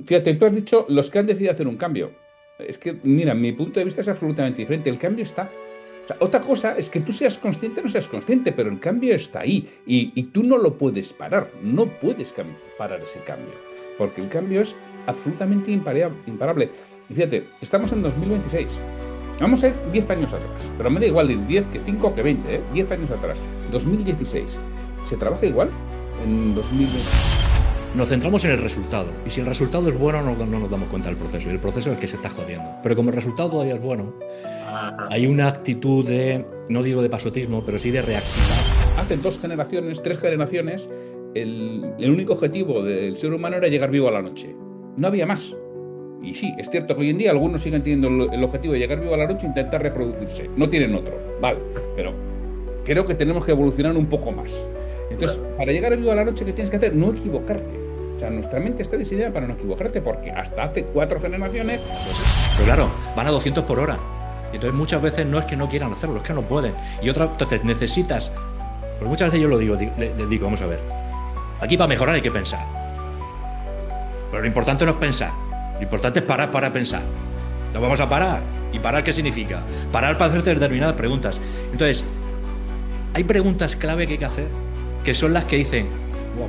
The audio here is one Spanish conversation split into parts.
Fíjate, tú has dicho los que han decidido hacer un cambio. Es que, mira, mi punto de vista es absolutamente diferente. El cambio está. O sea, otra cosa es que tú seas consciente o no seas consciente, pero el cambio está ahí y tú no lo puedes parar. No puedes parar ese cambio, porque el cambio es absolutamente imparable. Y fíjate, estamos en 2026. Vamos a ir 10 años atrás, pero me da igual ir 10 que 5 que 20, ¿eh? 10 años atrás, 2016. ¿Se trabaja igual en 2020? Nos centramos en el resultado. Y si el resultado es bueno, no nos damos cuenta del proceso. Y el proceso es el que se está jodiendo. Pero como el resultado todavía es bueno, Ajá. hay una actitud de, no digo de pasotismo, pero sí de reactivar. Hace 2 generaciones, 3 generaciones, el único objetivo del ser humano era llegar vivo a la noche. No había más. Y sí, es cierto que hoy en día algunos siguen teniendo el objetivo de llegar vivo a la noche e intentar reproducirse. No tienen otro, vale, pero creo que tenemos que evolucionar un poco más. Entonces, Claro. para llegar vivo a la noche, ¿qué tienes que hacer? No equivocarte. O sea, nuestra mente está diseñada para no equivocarte, porque hasta hace 4 generaciones, Pero claro, van a 200 por hora. Y entonces muchas veces no es que no quieran hacerlo, es que no pueden. Y otra, entonces necesitas, pues muchas veces yo lo digo, les digo, vamos a ver, aquí para mejorar hay que pensar. Pero lo importante no es pensar, lo importante es parar para pensar. Nos vamos a parar. ¿Y parar qué significa? Parar para hacerte determinadas preguntas. Entonces, hay preguntas clave que hay que hacer, que son las que dicen, wow,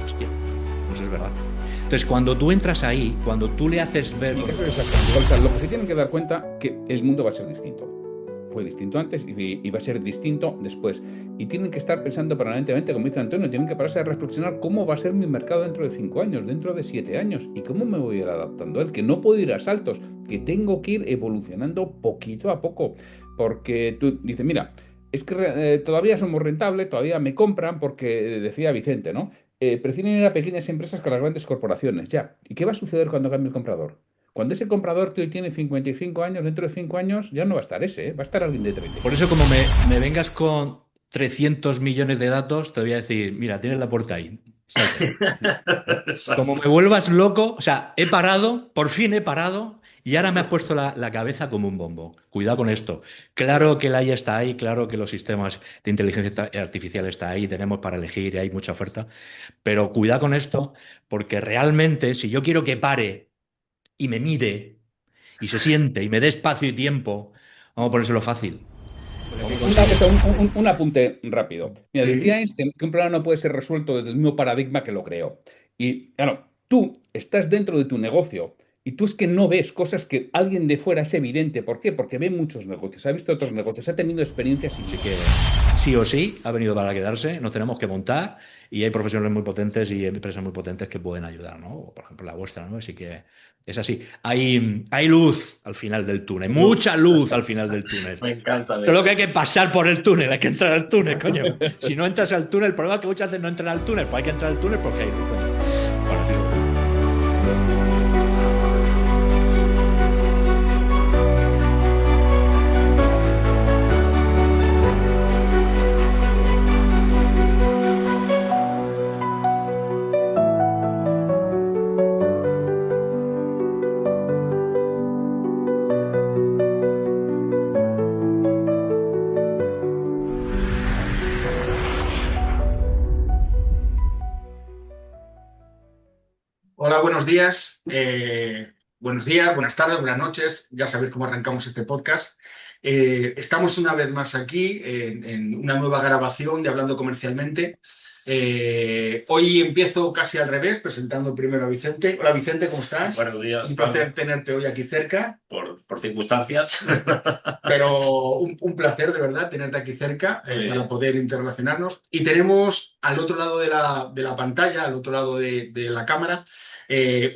hostia, pues es verdad. Entonces, cuando tú entras ahí, cuando tú le haces ver... y que eso es exactamente igual. O sea, lo que se tienen que dar cuenta que el mundo va a ser distinto. Fue distinto antes y va a ser distinto después. Y tienen que estar pensando permanentemente, como dice Antonio, tienen que pararse a reflexionar cómo va a ser mi mercado dentro de 5 años, dentro de 7 años, y cómo me voy a ir adaptando a él, que no puedo ir a saltos, que tengo que ir evolucionando poquito a poco. Porque tú dices, mira, es que todavía somos rentables, todavía me compran, porque decía Vicente, ¿no? Prefieren ir a pequeñas empresas que a las grandes corporaciones. Ya. ¿Y qué va a suceder cuando cambie el comprador? Cuando ese comprador que hoy tiene 55 años, dentro de 5 años ya no va a estar ese, ¿eh? Va a estar alguien de Por 35. eso, como me vengas con 300 millones de datos, te voy a decir, mira, tienes la puerta ahí, salte. Como Exacto. me vuelvas loco, o sea, he parado, por fin he parado, y ahora me has puesto la cabeza como un bombo. Cuidado con esto. Claro que la IA está ahí, claro que los sistemas de inteligencia artificial está ahí, tenemos para elegir y hay mucha oferta, pero cuidado con esto, porque realmente si yo quiero que pare y me mire y se siente y me dé espacio y tiempo, vamos a ponérselo fácil. Pues hay que conseguir. Un apunte rápido. Mira, decía Sí. Einstein que un problema no puede ser resuelto desde el mismo paradigma que lo creó. Y claro, tú estás dentro de tu negocio y tú es que no ves cosas que alguien de fuera es evidente. ¿Por qué? Porque ve muchos negocios, ha visto otros negocios, ha tenido experiencias Así similares. que sí o sí ha venido para quedarse, nos tenemos que montar y hay profesionales muy potentes y empresas muy potentes que pueden ayudar, ¿no? Por ejemplo, la vuestra, ¿no? Así que es así. Hay luz al final del túnel, Luz. mucha luz al final del túnel. Me encanta, me Solo que hay encanta. que pasar por el túnel, hay que entrar al túnel, coño. Si no entras al túnel, el problema es que muchas veces no entran al túnel, pues hay que entrar al túnel porque hay luz, coño. Bueno, sí. Hola, buenos días. Buenos días, buenas tardes, buenas noches. Ya sabéis cómo arrancamos este podcast. Estamos una vez más aquí en una nueva grabación de Hablando Comercialmente. Hoy empiezo casi al revés, presentando primero a Vicente. Hola Vicente, ¿cómo estás? Buenos días, Un Pablo. placer tenerte hoy aquí cerca, Por circunstancias. pero un placer de verdad tenerte aquí cerca Muy para bien. poder interrelacionarnos. Y tenemos al otro lado de la pantalla, al otro lado de la cámara,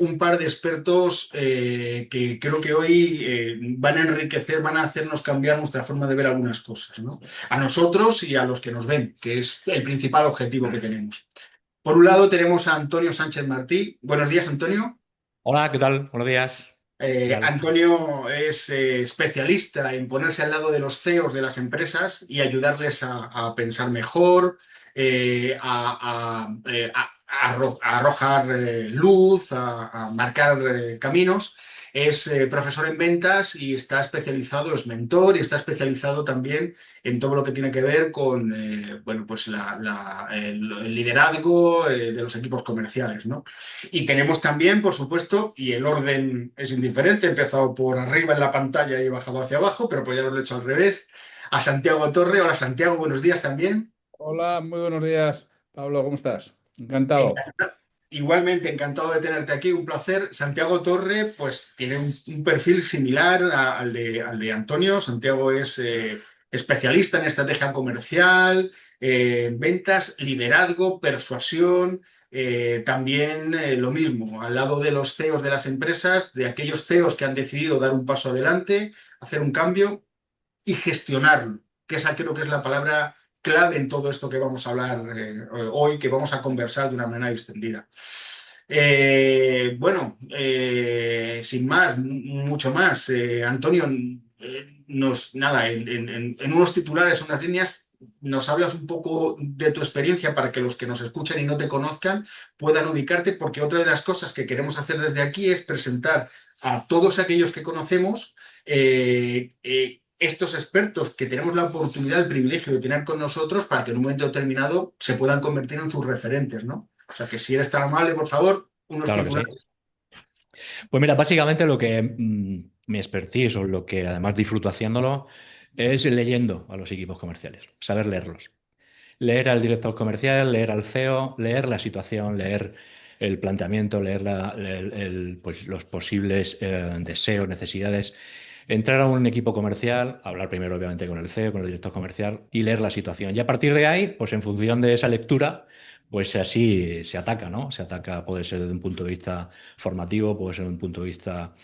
un par de expertos que creo que hoy van a enriquecer, van a hacernos cambiar nuestra forma de ver algunas cosas, ¿no? A nosotros y a los que nos ven, que es el principal objetivo que tenemos. Por un lado tenemos a Antonio Sánchez Martí. Buenos días, Antonio. Hola, ¿qué tal? Buenos días. ¿Qué tal? Antonio es especialista en ponerse al lado de los CEOs de las empresas y ayudarles a pensar mejor, a arrojar luz, a marcar caminos. es profesor en ventas y está especializado, es mentor y está especializado también en todo lo que tiene que ver con bueno, pues el liderazgo de los equipos comerciales, ¿no? Y tenemos también, por supuesto, y el orden es indiferente, he empezado por arriba en la pantalla y he bajado hacia abajo, pero podría haberlo hecho al revés, a Santiago Torre. Hola Santiago, buenos días también. Hola, muy buenos días, Pablo, ¿cómo estás? Encantado. Igualmente, encantado de tenerte aquí, un placer. Santiago Torre, pues tiene un perfil similar al de Antonio. Santiago es especialista en estrategia comercial, en ventas, liderazgo, persuasión. También lo mismo, al lado de los CEOs de las empresas, de aquellos CEOs que han decidido dar un paso adelante, hacer un cambio y gestionarlo, que esa creo que es la palabra clave en todo esto que vamos a hablar hoy, que vamos a conversar de una manera distendida. Bueno, sin más, mucho más. Antonio, nada, en unos titulares, unas líneas, nos hablas un poco de tu experiencia para que los que nos escuchan y no te conozcan puedan ubicarte, porque otra de las cosas que queremos hacer desde aquí es presentar a todos aquellos que conocemos estos expertos que tenemos la oportunidad, el privilegio de tener con nosotros para que en un momento determinado se puedan convertir en sus referentes, ¿no? O sea que si eres tan amable, por favor, unos Claro que sí. titulares. Pues mira, básicamente lo que mi expertise o lo que además disfruto haciéndolo es leyendo a los equipos comerciales, saber leerlos. Leer al director comercial, leer al CEO, leer la situación, leer el planteamiento, leer pues, los posibles deseos, necesidades. Entrar a un equipo comercial, hablar primero obviamente con el CEO, con el director comercial y leer la situación. Y a partir de ahí, pues en función de esa lectura, pues así se ataca, ¿no? Se ataca, puede ser desde un punto de vista formativo, puede ser desde un punto de vista,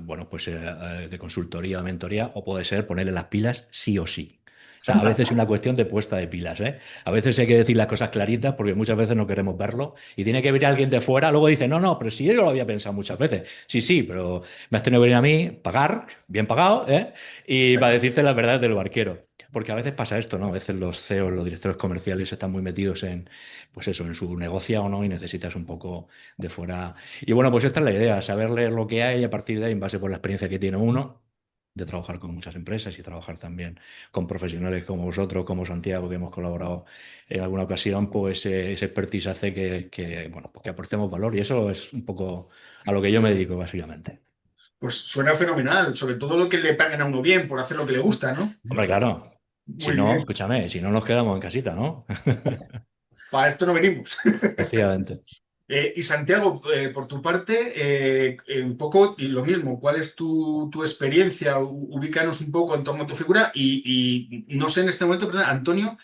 bueno, pues de consultoría o mentoría, o puede ser ponerle las pilas sí o sí. O sea, a veces es una cuestión de puesta de pilas, ¿eh? A veces hay que decir las cosas claritas porque muchas veces no queremos verlo y tiene que venir alguien de fuera, luego dice, no, no, pero si yo lo había pensado muchas veces. Sí, sí, pero me has tenido que venir a mí, pagar, bien pagado, ¿eh? Y para decirte las verdades del barquero. Porque a veces pasa esto, ¿no? A veces los CEOs, los directores comerciales están muy metidos en, pues eso, en su negocio o no y necesitas un poco de fuera. Y bueno, pues esta es la idea, saber leer lo que hay y a partir de ahí, en base por la experiencia que tiene uno, de trabajar con muchas empresas y trabajar también con profesionales como vosotros, como Santiago, que hemos colaborado en alguna ocasión, pues ese expertise hace bueno, pues que aportemos valor y eso es un poco a lo que yo me dedico, básicamente. Pues suena fenomenal, sobre todo lo que le paguen a uno bien por hacer lo que le gusta, ¿no? Hombre, claro. Si Muy no, bien. escúchame, si no nos quedamos en casita, ¿no? Para esto no venimos. Efectivamente. Y Santiago, por tu parte, un poco y lo mismo, ¿cuál es tu experiencia? Ubícanos un poco en torno a tu figura y no sé en este momento, perdón, Antonio,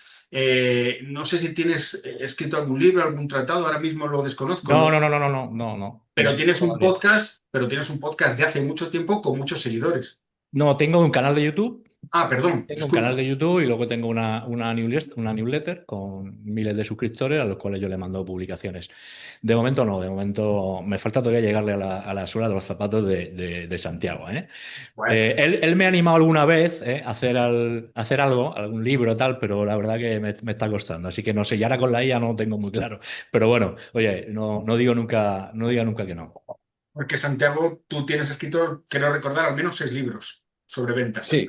no sé si tienes escrito algún libro, algún tratado, ahora mismo lo desconozco, No, ¿no? no, no, no, no, no, no, no. Pero No, todavía. pero tienes un podcast de hace mucho tiempo con muchos seguidores. No, tengo un canal de YouTube. Ah, perdón, Tengo un canal disculpa. de YouTube y luego tengo una newsletter con miles de suscriptores a los cuales yo le mando publicaciones. De momento no, de momento me falta todavía llegarle a la suela de los zapatos de Santiago, ¿eh? Bueno, Él me ha animado alguna vez, a a hacer algo, algún libro tal, pero la verdad que me está costando. Así que no sé, y ahora con la IA no lo tengo muy claro. Pero bueno, oye, no digo nunca, no diga nunca que no. porque Santiago, tú tienes escrito, quiero recordar, al menos 6 libros sobre ventas. Sí,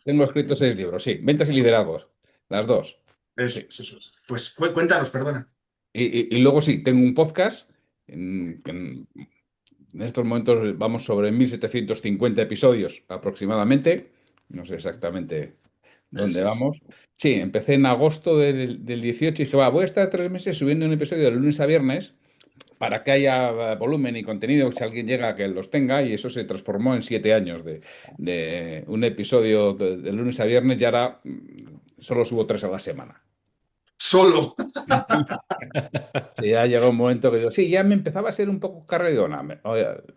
tengo escritos 6 libros, sí. Ventas y liderazgos, las dos. Eso, Sí. eso. Pues cuéntanos, perdona. Y luego sí, tengo un podcast en estos momentos vamos sobre 1750 episodios aproximadamente. No sé exactamente dónde Sí, sí. vamos. Sí, empecé en agosto del 18 y dije, va, voy a estar 3 meses subiendo un episodio de lunes a viernes para que haya volumen y contenido, si alguien llega a que los tenga, y eso se transformó en 7 años de un episodio de lunes a viernes y ahora solo subo 3 a la semana. Solo. Sí, ya llegó un momento que digo, sí, ya me empezaba a ser un poco carregona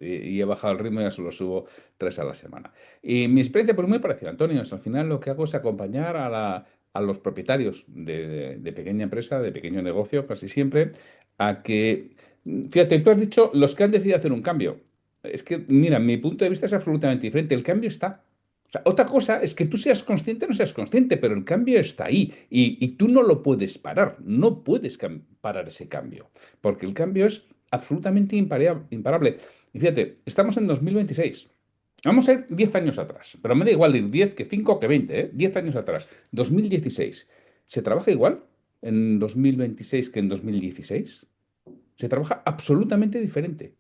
y he bajado el ritmo y ya solo subo 3 a la semana. Y mi experiencia, pues muy parecida, Antonio, al final lo que hago es acompañar a los propietarios de pequeña empresa, de pequeño negocio, casi siempre, a que, fíjate, tú has dicho los que han decidido hacer un cambio. Es que, mira, mi punto de vista es absolutamente diferente. El cambio está. O sea, otra cosa es que tú seas consciente o no seas consciente, pero el cambio está ahí y tú no lo puedes parar, no puedes parar ese cambio, porque el cambio es absolutamente imparable. Y fíjate, estamos en 2026. Vamos a ir 10 años atrás, pero me da igual ir 10 que 5 que 20, ¿eh? 10 años atrás, 2016. ¿Se trabaja igual en 2026 que en 2016? Se trabaja absolutamente diferente.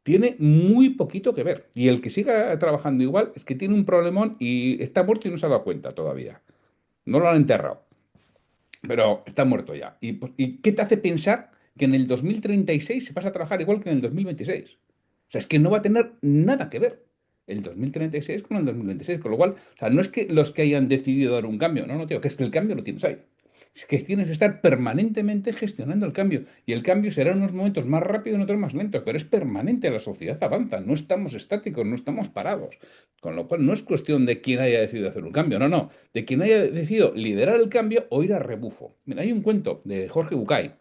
Tiene muy poquito que ver. Y el que siga trabajando igual es que tiene un problemón y está muerto y no se ha dado cuenta todavía. No lo han enterrado, pero está muerto ya. ¿Y qué te hace pensar que en el 2036 se pasa a trabajar igual que en el 2026? O sea, es que no va a tener nada que ver el 2036 con el 2026. Con lo cual, o sea, no es que los que hayan decidido dar un cambio, no, no, tío, que es que el cambio lo tienes ahí. Es que tienes que estar permanentemente gestionando el cambio. Y el cambio será en unos momentos más rápido y en otros más lento, pero es permanente. La sociedad avanza, no estamos estáticos, no estamos parados. Con lo cual, no es cuestión de quién haya decidido hacer un cambio, no, no. De quien haya decidido liderar el cambio o ir a rebufo. Mira, hay un cuento de Jorge Bucay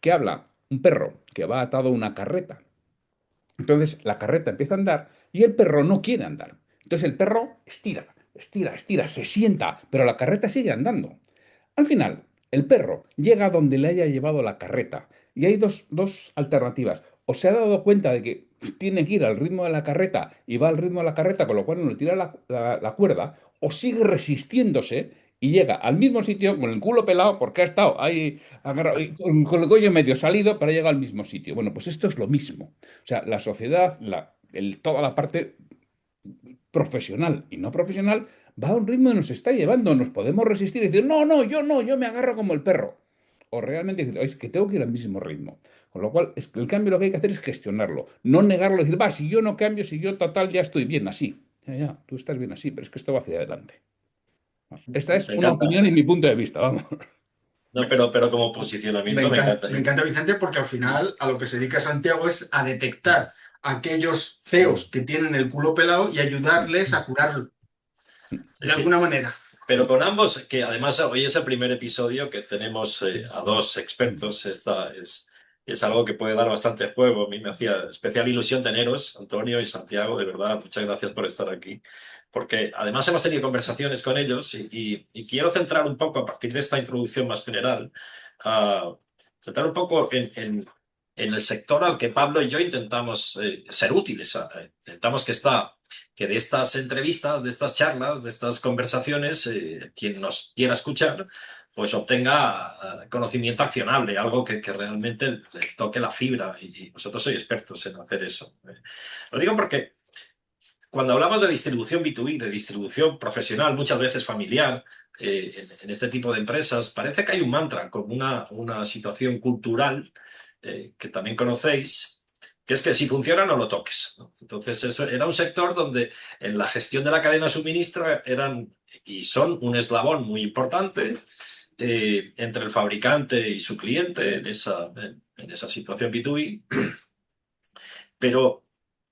que habla un perro que va atado a una carreta. Entonces la carreta empieza a andar y el perro no quiere andar. Entonces el perro estira, estira, estira, se sienta, pero la carreta sigue andando. Al final, el perro llega a donde le haya llevado la carreta y hay dos alternativas. O se ha dado cuenta de que tiene que ir al ritmo de la carreta y va al ritmo de la carreta, con lo cual no le tira la cuerda, o sigue resistiéndose y llega al mismo sitio con el culo pelado porque ha estado ahí agarrado, y con el cuello medio salido para llegar al mismo sitio. Bueno, pues esto es lo mismo. O sea, la sociedad, toda la parte profesional y no profesional va a un ritmo y nos está llevando. Nos podemos resistir y decir, no, no, yo me agarro como el perro. O realmente decir, es que tengo que ir al mismo ritmo. Con lo cual, es que el cambio lo que hay que hacer es gestionarlo, no negarlo, decir, va, si yo no cambio, si yo total ya estoy bien así. Ya, ya, tú estás bien así, pero es que esto va hacia adelante. Esta es Me una encanta. opinión y mi punto de vista, vamos. No, pero como posicionamiento me encanta. Me encanta, Vicente, porque al final a lo que se dedica Santiago es a detectar a aquellos CEOs que tienen el culo pelado y ayudarles a curarlo, Sí, de sí. alguna manera. Pero con ambos, que además hoy es el primer episodio que tenemos a dos expertos, es algo que puede dar bastante juego. A mí me hacía especial ilusión teneros, Antonio y Santiago, de verdad, muchas gracias por estar aquí. Porque además hemos tenido conversaciones con ellos y quiero centrar un poco, a partir de esta introducción más general, a centrar un poco en el sector al que Pablo y yo intentamos ser útiles. Intentamos que de estas entrevistas, de estas charlas, de estas conversaciones, quien nos quiera escuchar, pues obtenga conocimiento accionable, algo que realmente le toque la fibra. Y vosotros sois expertos en hacer eso. Lo digo porque cuando hablamos de distribución B2B, de distribución profesional, muchas veces familiar, en este tipo de empresas, parece que hay un mantra, como una situación cultural que también conocéis, que es que si funciona no lo toques, ¿no? Entonces, eso era un sector donde en la gestión de la cadena de suministro eran y son un eslabón muy importante entre el fabricante y su cliente en esa situación B2B, pero,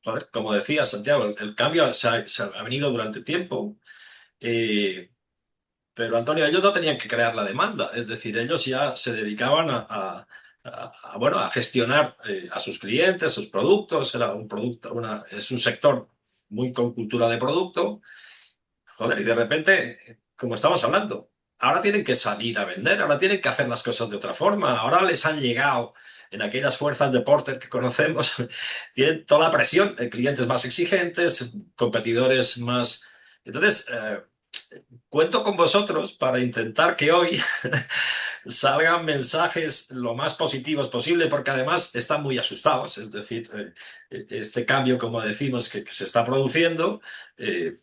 joder, como decía Santiago, el cambio se ha venido durante tiempo. eh, pero Antonio, ellos no tenían que crear la demanda, es decir, ellos ya se dedicaban bueno, a gestionar a sus clientes, sus productos, era un producto, es un sector muy con cultura de producto, joder, y de repente, como estamos hablando, ahora tienen que salir a vender, ahora tienen que hacer las cosas de otra forma, ahora les han llegado en aquellas fuerzas de Porter que conocemos, tienen toda la presión, clientes más exigentes, competidores más... Entonces, cuento con vosotros para intentar que hoy salgan mensajes lo más positivos posible, porque además están muy asustados. Es decir, este cambio, como decimos, que se está produciendo,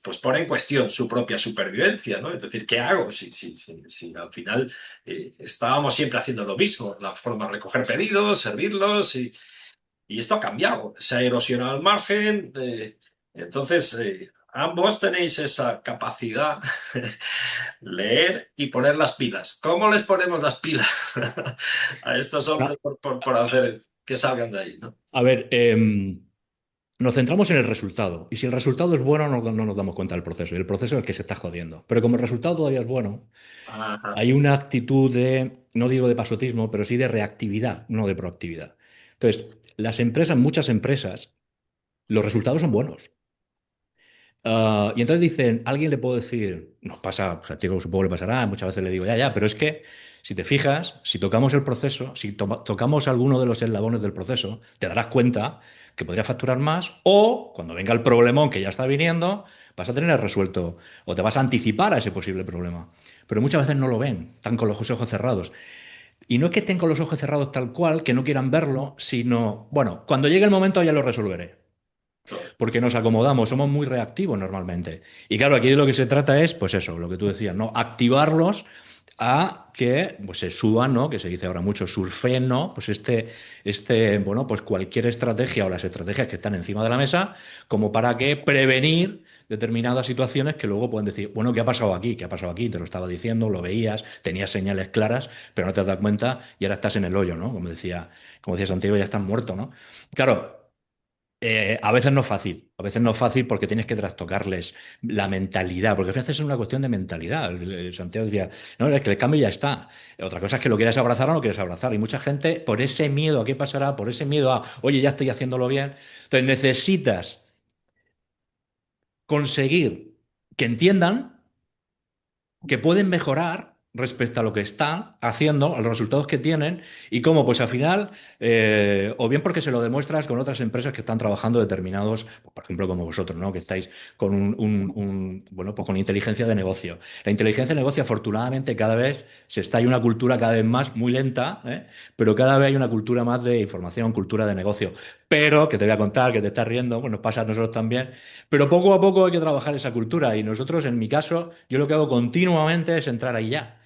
pues pone en cuestión su propia supervivencia, ¿no? Es decir, ¿qué hago si al final estábamos siempre haciendo lo mismo? La forma de recoger pedidos, servirlos, y esto ha cambiado. Se ha erosionado el margen. Entonces, ambos tenéis esa capacidad leer y poner las pilas. ¿Cómo les ponemos las pilas a estos hombres Ah, por hacer que salgan de ahí, ¿no? A ver, nos centramos en el resultado. Y si el resultado es bueno, no nos damos cuenta del proceso. Y el proceso es el que se está jodiendo. Pero como el resultado todavía es bueno, Ajá. hay una actitud de, no digo de pasotismo, pero sí de reactividad, no de proactividad. Entonces, las empresas, muchas empresas, los resultados son buenos. Y entonces dicen, alguien le puedo decir, nos pasa, pues a ti supongo que le pasará, muchas veces le digo, ya, pero es que si te fijas, si tocamos el proceso, si tocamos alguno de los eslabones del proceso, te darás cuenta que podría facturar más o cuando venga el problemón que ya está viniendo, vas a tener resuelto o te vas a anticipar a ese posible problema. Pero muchas veces no lo ven, están con los ojos cerrados. Y no es que estén con los ojos cerrados tal cual, que no quieran verlo, sino, bueno, cuando llegue el momento ya lo resolveré porque nos acomodamos, somos muy reactivos normalmente. Y claro, aquí de lo que se trata es, pues eso, lo que tú decías, ¿no? Activarlos a que pues, se suban, ¿no? Que se dice ahora mucho, surfeen, ¿no? Pues bueno, pues cualquier estrategia o las estrategias que están encima de la mesa, como para que prevenir determinadas situaciones que luego pueden decir, bueno, ¿qué ha pasado aquí? ¿Qué ha pasado aquí? Te lo estaba diciendo, lo veías, tenías señales claras, pero no te has dado cuenta y ahora estás en el hoyo, ¿no? Como decía Santiago, ya estás muerto, ¿no? Claro, a veces no es fácil, a veces no es fácil porque tienes que trastocarles la mentalidad, porque a veces es una cuestión de mentalidad. Santiago decía, no, es que el cambio ya está. Otra cosa es que lo quieras abrazar o no quieres abrazar. Y mucha gente, por ese miedo a qué pasará, por ese miedo a, oye, ya estoy haciéndolo bien, entonces necesitas conseguir que entiendan que pueden mejorar respecto a lo que están haciendo, a los resultados que tienen y cómo, pues al final, o bien porque se lo demuestras con otras empresas que están trabajando determinados, pues, por ejemplo, como vosotros, ¿no? Que estáis con bueno, pues con inteligencia de negocio. La inteligencia de negocio, afortunadamente, cada vez hay una cultura cada vez más, muy lenta, ¿eh? Pero cada vez hay una cultura más de información, cultura de negocio. Pero, que te voy a contar, que te estás riendo, bueno, nos pasa a nosotros también, pero poco a poco hay que trabajar esa cultura y nosotros, en mi caso, yo lo que hago continuamente es entrar ahí ya.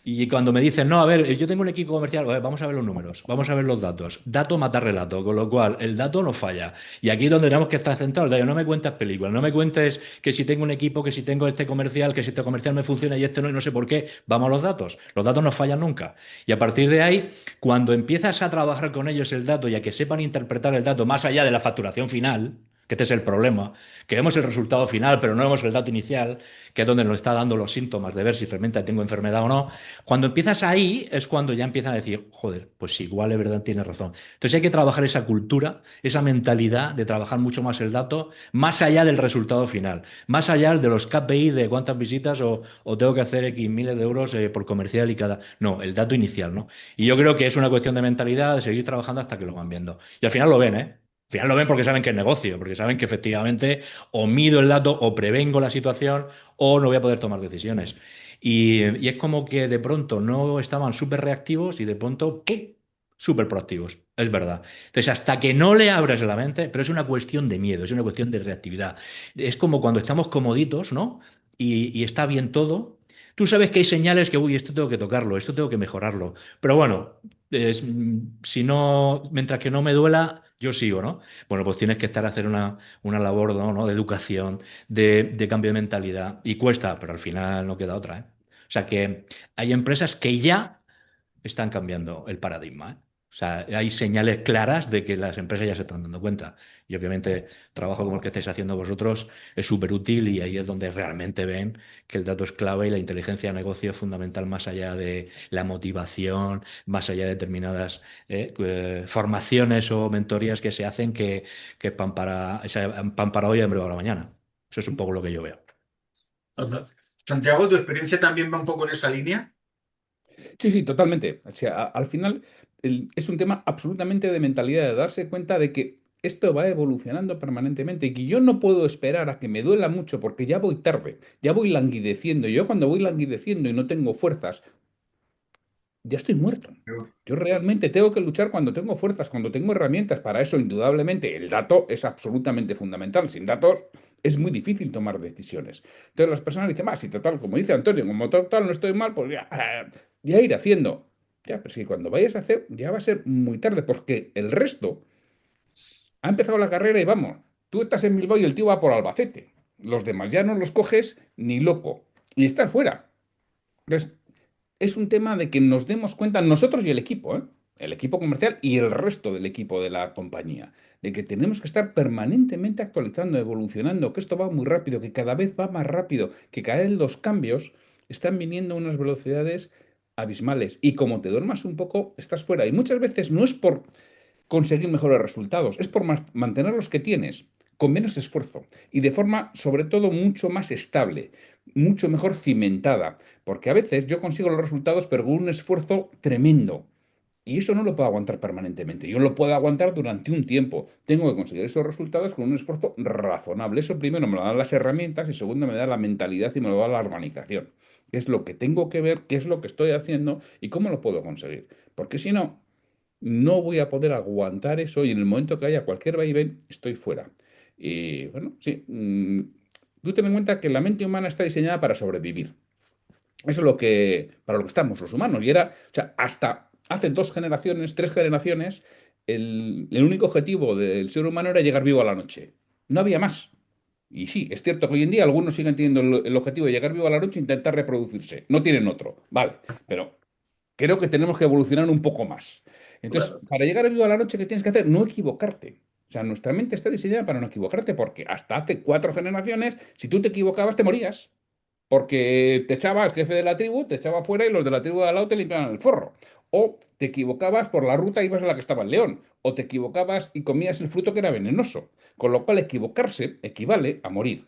Y cuando me dicen, no, a ver, yo tengo un equipo comercial, a ver, vamos a ver los números, vamos a ver los datos. Dato mata relato, con lo cual el dato no falla. Y aquí es donde tenemos que estar centrados. No me cuentes películas, no me cuentes que si tengo un equipo, que si tengo este comercial, que si este comercial me funciona y este no, y no sé por qué. Vamos a los datos. Los datos no fallan nunca. Y a partir de ahí, cuando empiezas a trabajar con ellos el dato y a que sepan interpretar el dato más allá de la facturación final, que este es el problema, que vemos el resultado final, pero no vemos el dato inicial, que es donde nos está dando los síntomas de ver si realmente tengo enfermedad o no. Cuando empiezas ahí es cuando ya empiezan a decir, joder, pues sí, igual es verdad, tienes razón. Entonces hay que trabajar esa cultura, esa mentalidad de trabajar mucho más el dato, más allá del resultado final, más allá de los KPI de cuántas visitas o tengo que hacer X miles de euros por comercial y cada... No, el dato inicial, ¿no? Y yo creo que es una cuestión de mentalidad, de seguir trabajando hasta que lo van viendo. Y al final lo ven, ¿eh? Al final lo ven porque saben que es negocio, porque saben que efectivamente o mido el dato o prevengo la situación o no voy a poder tomar decisiones. Y es como que de pronto no estaban súper reactivos y de pronto ¡pum! Súper proactivos. Es verdad. Entonces, hasta que no le abres la mente, pero es una cuestión de miedo, es una cuestión de reactividad. Es como cuando estamos comoditos, ¿no? Y está bien todo. Tú sabes que hay señales que, uy, esto tengo que tocarlo, esto tengo que mejorarlo. Pero bueno, si no, mientras que no me duela, yo sigo, ¿no? Bueno, pues tienes que estar a hacer una labor, ¿no? De educación, de cambio de mentalidad. Y cuesta, pero al final no queda otra, ¿eh? O sea que hay empresas que ya están cambiando el paradigma, ¿eh? O sea, hay señales claras de que las empresas ya se están dando cuenta. Y obviamente, trabajo como el que estáis haciendo vosotros es súper útil y ahí es donde realmente ven que el dato es clave y la inteligencia de negocio es fundamental más allá de la motivación, más allá de determinadas formaciones o mentorías que se hacen que es pan para hoy y hambre para mañana. Eso es un poco lo que yo veo. Santiago, ¿tu experiencia también va un poco en esa línea? Sí, sí, totalmente. O sea, al final es un tema absolutamente de mentalidad, de darse cuenta de que esto va evolucionando permanentemente y que yo no puedo esperar a que me duela mucho porque ya voy tarde, ya voy languideciendo. Yo cuando voy languideciendo y no tengo fuerzas, ya estoy muerto. Yo realmente tengo que luchar cuando tengo fuerzas, cuando tengo herramientas. Para eso, indudablemente, el dato es absolutamente fundamental. Sin datos es muy difícil tomar decisiones. Entonces las personas dicen, si total, como dice Antonio, como total no estoy mal, pues ya, ya ir haciendo. Ya, pero si cuando vayas a hacer, ya va a ser muy tarde, porque el resto ha empezado la carrera y vamos, tú estás en Bilbao y el tío va por Albacete. Los demás ya no los coges ni loco. Y estás fuera. Entonces, es un tema de que nos demos cuenta nosotros y el equipo, ¿eh? El equipo comercial y el resto del equipo de la compañía, de que tenemos que estar permanentemente actualizando, evolucionando, que esto va muy rápido, que cada vez va más rápido, que cada vez los cambios están viniendo a unas velocidades abismales y como te duermas un poco, estás fuera. Y muchas veces no es por conseguir mejores resultados, es por mantener los que tienes. con menos esfuerzo y de forma, sobre todo, mucho más estable, mucho mejor cimentada, porque a veces yo consigo los resultados, pero con un esfuerzo tremendo. Y eso no lo puedo aguantar permanentemente. Yo lo puedo aguantar durante un tiempo. Tengo que conseguir esos resultados con un esfuerzo razonable. Eso primero me lo dan las herramientas y segundo me da la mentalidad y me lo da la organización. ¿Qué es lo que tengo que ver? ¿Qué es lo que estoy haciendo? ¿Y cómo lo puedo conseguir? Porque si no, no voy a poder aguantar eso y en el momento que haya cualquier vaivén, estoy fuera. Y bueno, sí. Tú ten en cuenta que la mente humana está diseñada para sobrevivir. Eso es para lo que estamos los humanos. Y era, o sea, hasta hace 2 generaciones, 3 generaciones, el único objetivo del ser humano era llegar vivo a la noche. No había más. Y sí, es cierto que hoy en día algunos siguen teniendo el objetivo de llegar vivo a la noche e intentar reproducirse. No tienen otro. Vale, pero creo que tenemos que evolucionar un poco más. Entonces, Claro. para llegar vivo a la noche, ¿qué tienes que hacer? No equivocarte. O sea, nuestra mente está diseñada para no equivocarte, porque hasta hace 4 generaciones, si tú te equivocabas, te morías. Porque te echaba el jefe de la tribu, te echaba fuera y los de la tribu de al lado te limpiaban el forro. O te equivocabas por la ruta y ibas a la que estaba el león. O te equivocabas y comías el fruto que era venenoso. Con lo cual, equivocarse equivale a morir.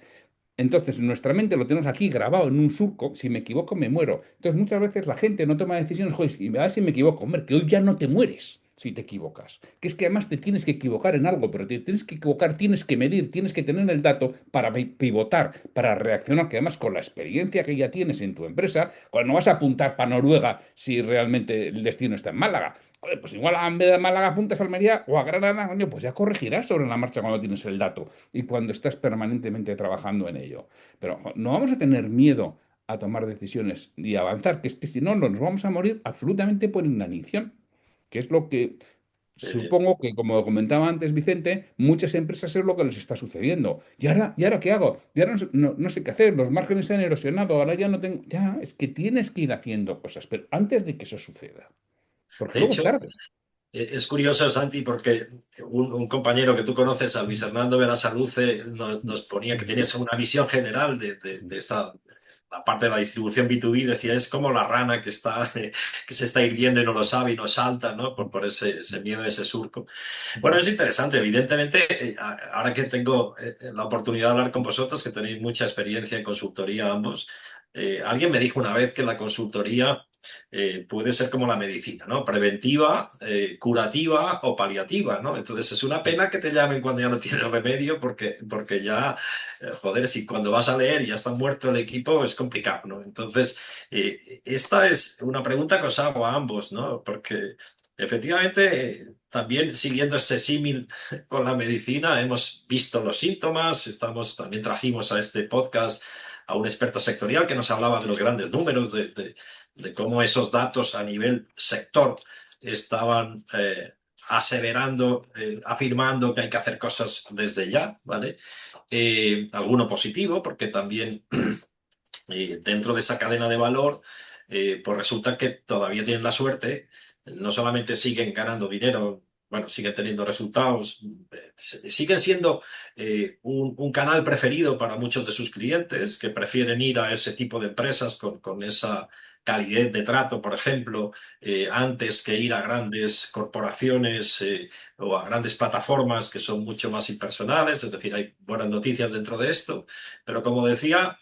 Entonces, nuestra mente lo tenemos aquí grabado en un surco. Si me equivoco, me muero. Entonces, muchas veces la gente no toma decisiones, joder, y a ver si me equivoco. Hombre, que hoy ya no te mueres si te equivocas. Que es que además te tienes que equivocar en algo, pero te tienes que equivocar, tienes que medir, tienes que tener el dato para pivotar, para reaccionar, que además con la experiencia que ya tienes en tu empresa, cuando no vas a apuntar para Noruega si realmente el destino está en Málaga. Joder, pues igual en vez de Málaga apuntas a Almería o a Granada, coño, pues ya corregirás sobre la marcha cuando tienes el dato y cuando estás permanentemente trabajando en ello. Pero no vamos a tener miedo a tomar decisiones y avanzar, que es que si no nos vamos a morir absolutamente por inanición, que es lo que Sí. supongo que, como comentaba antes Vicente, muchas empresas es lo que les está sucediendo. ¿Y ahora qué hago? Ya no sé qué hacer, los márgenes se han erosionado, ahora ya no tengo... Ya, es que tienes que ir haciendo cosas, pero antes de que eso suceda, porque De luego es hecho, tarde. es curioso, Santi, porque un compañero que tú conoces, a Luis Hernando Berasaluce, nos ponía que tienes una visión general de esta la parte de la distribución B2B, decía, es como la rana que está, que se está hirviendo y no lo sabe y no salta, ¿no? Por ese miedo, ese surco. Bueno, es interesante, evidentemente, ahora que tengo la oportunidad de hablar con vosotros, que tenéis mucha experiencia en consultoría ambos, alguien me dijo una vez que la consultoría puede ser como la medicina, ¿no? Preventiva, curativa o paliativa, ¿no? Entonces es una pena que te llamen cuando ya no tienes remedio, porque ya, joder, si cuando vas a leer y ya está muerto el equipo es complicado, ¿no? Entonces, esta es una pregunta que os hago a ambos, ¿no? Porque efectivamente, también siguiendo este símil con la medicina, hemos visto los síntomas, también trajimos a este podcast a un experto sectorial que nos hablaba de los grandes números, de cómo esos datos a nivel sector estaban aseverando, afirmando que hay que hacer cosas desde ya, ¿vale? Alguno positivo, porque también dentro de esa cadena de valor, pues resulta que todavía tienen la suerte, no solamente siguen ganando dinero, bueno, siguen teniendo resultados, siguen siendo un canal preferido para muchos de sus clientes que prefieren ir a ese tipo de empresas con esa calidez de trato, por ejemplo, antes que ir a grandes corporaciones o a grandes plataformas que son mucho más impersonales, es decir, hay buenas noticias dentro de esto, pero como decía,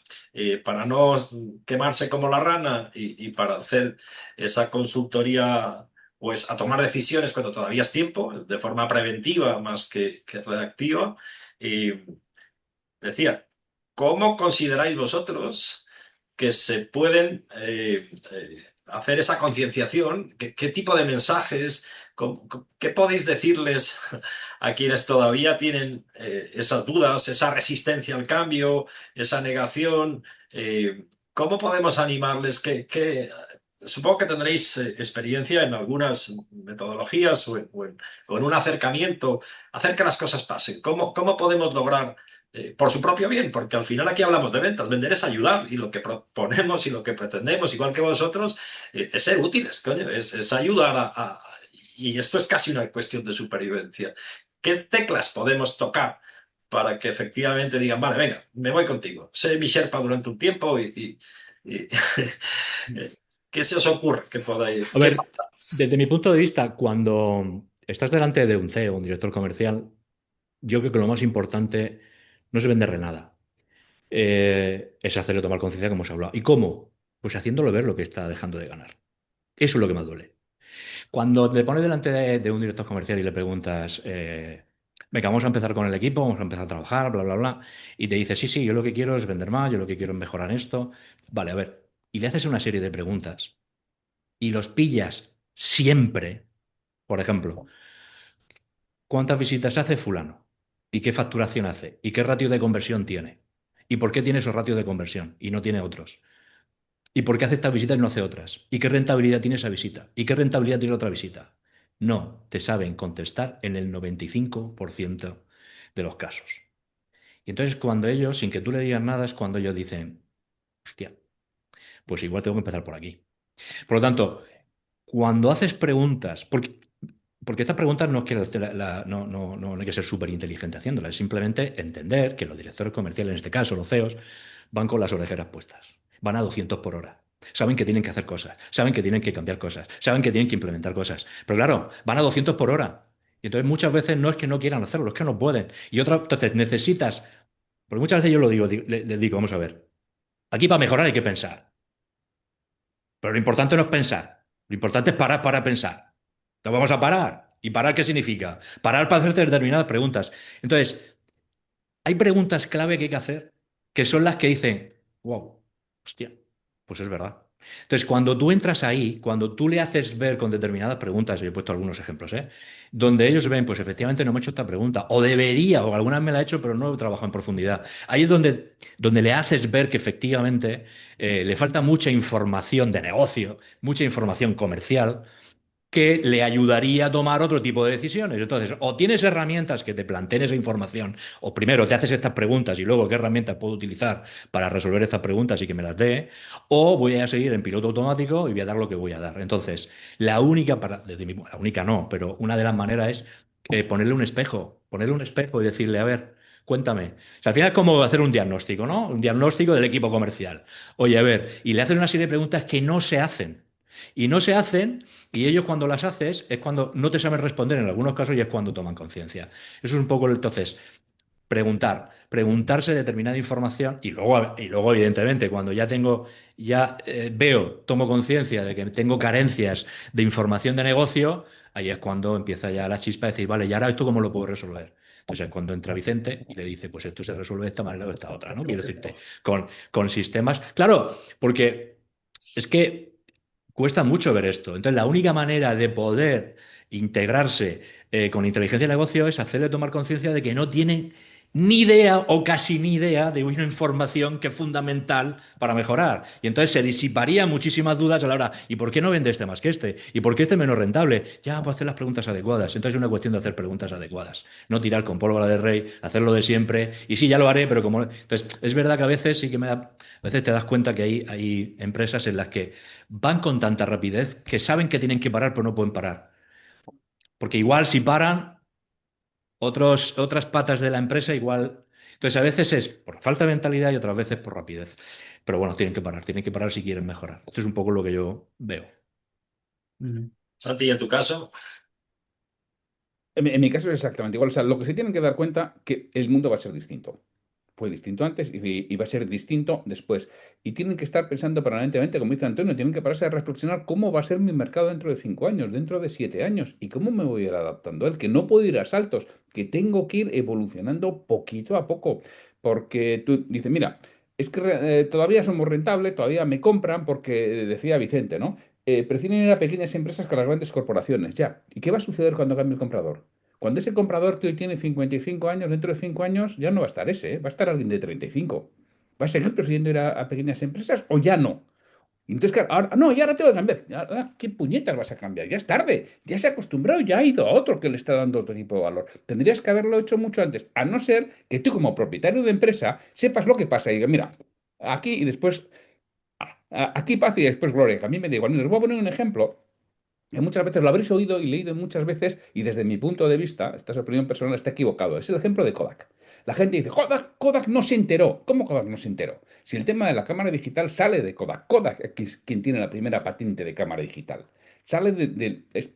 para no quemarse como la rana y para hacer esa consultoría, pues a tomar decisiones cuando todavía es tiempo, de forma preventiva más que reactiva. Y decía, ¿cómo consideráis vosotros que se pueden hacer esa concienciación? ¿Qué tipo de mensajes? ¿Qué podéis decirles a quienes todavía tienen esas dudas, esa resistencia al cambio, esa negación? ¿Cómo podemos animarles? Supongo que tendréis experiencia en algunas metodologías o en un acercamiento, hacer que las cosas pasen. ¿Cómo podemos lograr por su propio bien? Porque al final aquí hablamos de ventas. Vender es ayudar y lo que proponemos y lo que pretendemos, igual que vosotros, es ser útiles, coño, es ayudar y esto es casi una cuestión de supervivencia. ¿Qué teclas podemos tocar para que efectivamente digan, vale, venga, me voy contigo, sé mi Sherpa durante un tiempo y- ¿qué se os ocurre que podáis? A ¿Qué ver, falta? desde mi punto de vista, cuando estás delante de un CEO, un director comercial, yo creo que lo más importante no es venderle nada. Es hacerle tomar conciencia, como se ha hablado. ¿Y cómo? Pues haciéndolo ver lo que está dejando de ganar. Eso es lo que más duele. Cuando te pones delante de un director comercial y le preguntas, venga, vamos a empezar con el equipo, vamos a empezar a trabajar, bla, bla, bla, y te dice, sí, sí, yo lo que quiero es vender más, yo lo que quiero es mejorar esto. Vale, a ver, y le haces una serie de preguntas y los pillas siempre. Por ejemplo, ¿cuántas visitas hace fulano? ¿Y qué facturación hace? ¿Y qué ratio de conversión tiene? ¿Y por qué tiene esos ratios de conversión y no tiene otros? ¿Y por qué hace estas visitas y no hace otras? ¿Y qué rentabilidad tiene esa visita? ¿Y qué rentabilidad tiene otra visita? No, te saben contestar en el 95% de los casos. Y entonces cuando ellos, sin que tú le digas nada, es cuando ellos dicen, hostia, pues igual tengo que empezar por aquí. Por lo tanto, cuando haces preguntas, porque estas preguntas no, es que no hay que ser súper inteligente haciéndolas, es simplemente entender que los directores comerciales, en este caso los CEOs, van con las orejeras puestas, van a 200 por hora. Saben que tienen que hacer cosas, saben que tienen que cambiar cosas, saben que tienen que implementar cosas. Pero claro, van a 200 por hora. Y entonces muchas veces no es que no quieran hacerlo, es que no pueden. Entonces necesitas, porque muchas veces yo lo digo, les digo, vamos a ver, aquí para mejorar hay que pensar. Pero lo importante no es pensar. Lo importante es parar para pensar. No vamos a parar. ¿Y parar qué significa? Parar para hacerte determinadas preguntas. Entonces, hay preguntas clave que hay que hacer que son las que dicen, wow, hostia, pues es verdad. Entonces, cuando tú entras ahí, cuando tú le haces ver con determinadas preguntas, yo he puesto algunos ejemplos, donde ellos ven, pues efectivamente no me he hecho esta pregunta, o debería, o alguna vez me la he hecho, pero no he trabajado en profundidad. Ahí es donde le haces ver que efectivamente le falta mucha información de negocio, mucha información comercial que le ayudaría a tomar otro tipo de decisiones. Entonces, o tienes herramientas que te planteen esa información, o primero te haces estas preguntas y luego qué herramientas puedo utilizar para resolver estas preguntas y que me las dé, o voy a seguir en piloto automático y voy a dar lo que voy a dar. Entonces, la única no, pero una de las maneras es ponerle un espejo y decirle, a ver, cuéntame. O sea, al final es como hacer un diagnóstico, ¿no? Un diagnóstico del equipo comercial. Oye, a ver, y le haces una serie de preguntas que no se hacen. Y no se hacen y ellos cuando las haces es cuando no te saben responder en algunos casos y es cuando toman conciencia. Eso es un poco entonces preguntarse determinada información y luego evidentemente cuando veo, tomo conciencia de que tengo carencias de información de negocio, ahí es cuando empieza ya la chispa de decir, vale, ¿y ahora esto cómo lo puedo resolver? Entonces es cuando entra Vicente y le dice, pues esto se resuelve de esta manera o de esta otra, ¿no? Quiero decirte, con sistemas. Claro, porque es que cuesta mucho ver esto. Entonces, la única manera de poder integrarse con inteligencia de negocio es hacerle tomar conciencia de que no tiene ni idea o casi ni idea de una información que es fundamental para mejorar. Y entonces se disiparían muchísimas dudas a la hora, ¿y por qué no vende este más que este? ¿Y por qué este es menos rentable? Ya, pues hacer las preguntas adecuadas. Entonces es una cuestión de hacer preguntas adecuadas. No tirar con pólvora de rey, hacerlo de siempre. Y sí, ya lo haré, pero como... Entonces, es verdad que a veces sí que a veces te das cuenta que hay empresas en las que van con tanta rapidez que saben que tienen que parar, pero no pueden parar. Porque igual si paran, otras patas de la empresa igual... Entonces a veces es por falta de mentalidad y otras veces por rapidez. Pero bueno, tienen que parar si quieren mejorar. Esto es un poco lo que yo veo. Santi, ¿y en tu caso? En mi caso es exactamente igual. O sea, lo que se tienen que dar cuenta que el mundo va a ser distinto. Fue distinto antes y va a ser distinto después. Y tienen que estar pensando permanentemente, como dice Antonio, tienen que pararse a reflexionar cómo va a ser mi mercado dentro de 5 años, dentro de 7 años, y cómo me voy a ir adaptando a él, que no puedo ir a saltos, que tengo que ir evolucionando poquito a poco. Porque tú dices, mira, es que todavía somos rentables, todavía me compran, porque decía Vicente, ¿no? Prefieren ir a pequeñas empresas que a las grandes corporaciones. Ya. ¿Y qué va a suceder cuando cambie el comprador? Cuando ese comprador que hoy tiene 55 años, dentro de 5 años, ya no va a estar ese, va a estar alguien de 35. ¿Va a seguir prefiriendo ir a pequeñas empresas o ya no? Y entonces, claro, ahora, no, y ahora tengo que cambiar. ¿Qué puñetas vas a cambiar? Ya es tarde, ya se ha acostumbrado, ya ha ido a otro que le está dando otro tipo de valor. Tendrías que haberlo hecho mucho antes, a no ser que tú como propietario de empresa sepas lo que pasa y digas, mira, aquí y después, aquí paz y después gloria, que a mí me da igual. Mira, os voy a poner un ejemplo que muchas veces lo habréis oído y leído muchas veces, y desde mi punto de vista, esta es opinión personal, está equivocado. Es el ejemplo de Kodak. La gente dice, Kodak no se enteró. ¿Cómo Kodak no se enteró? Si el tema de la cámara digital sale de Kodak. Kodak es quien tiene la primera patente de cámara digital. Sale es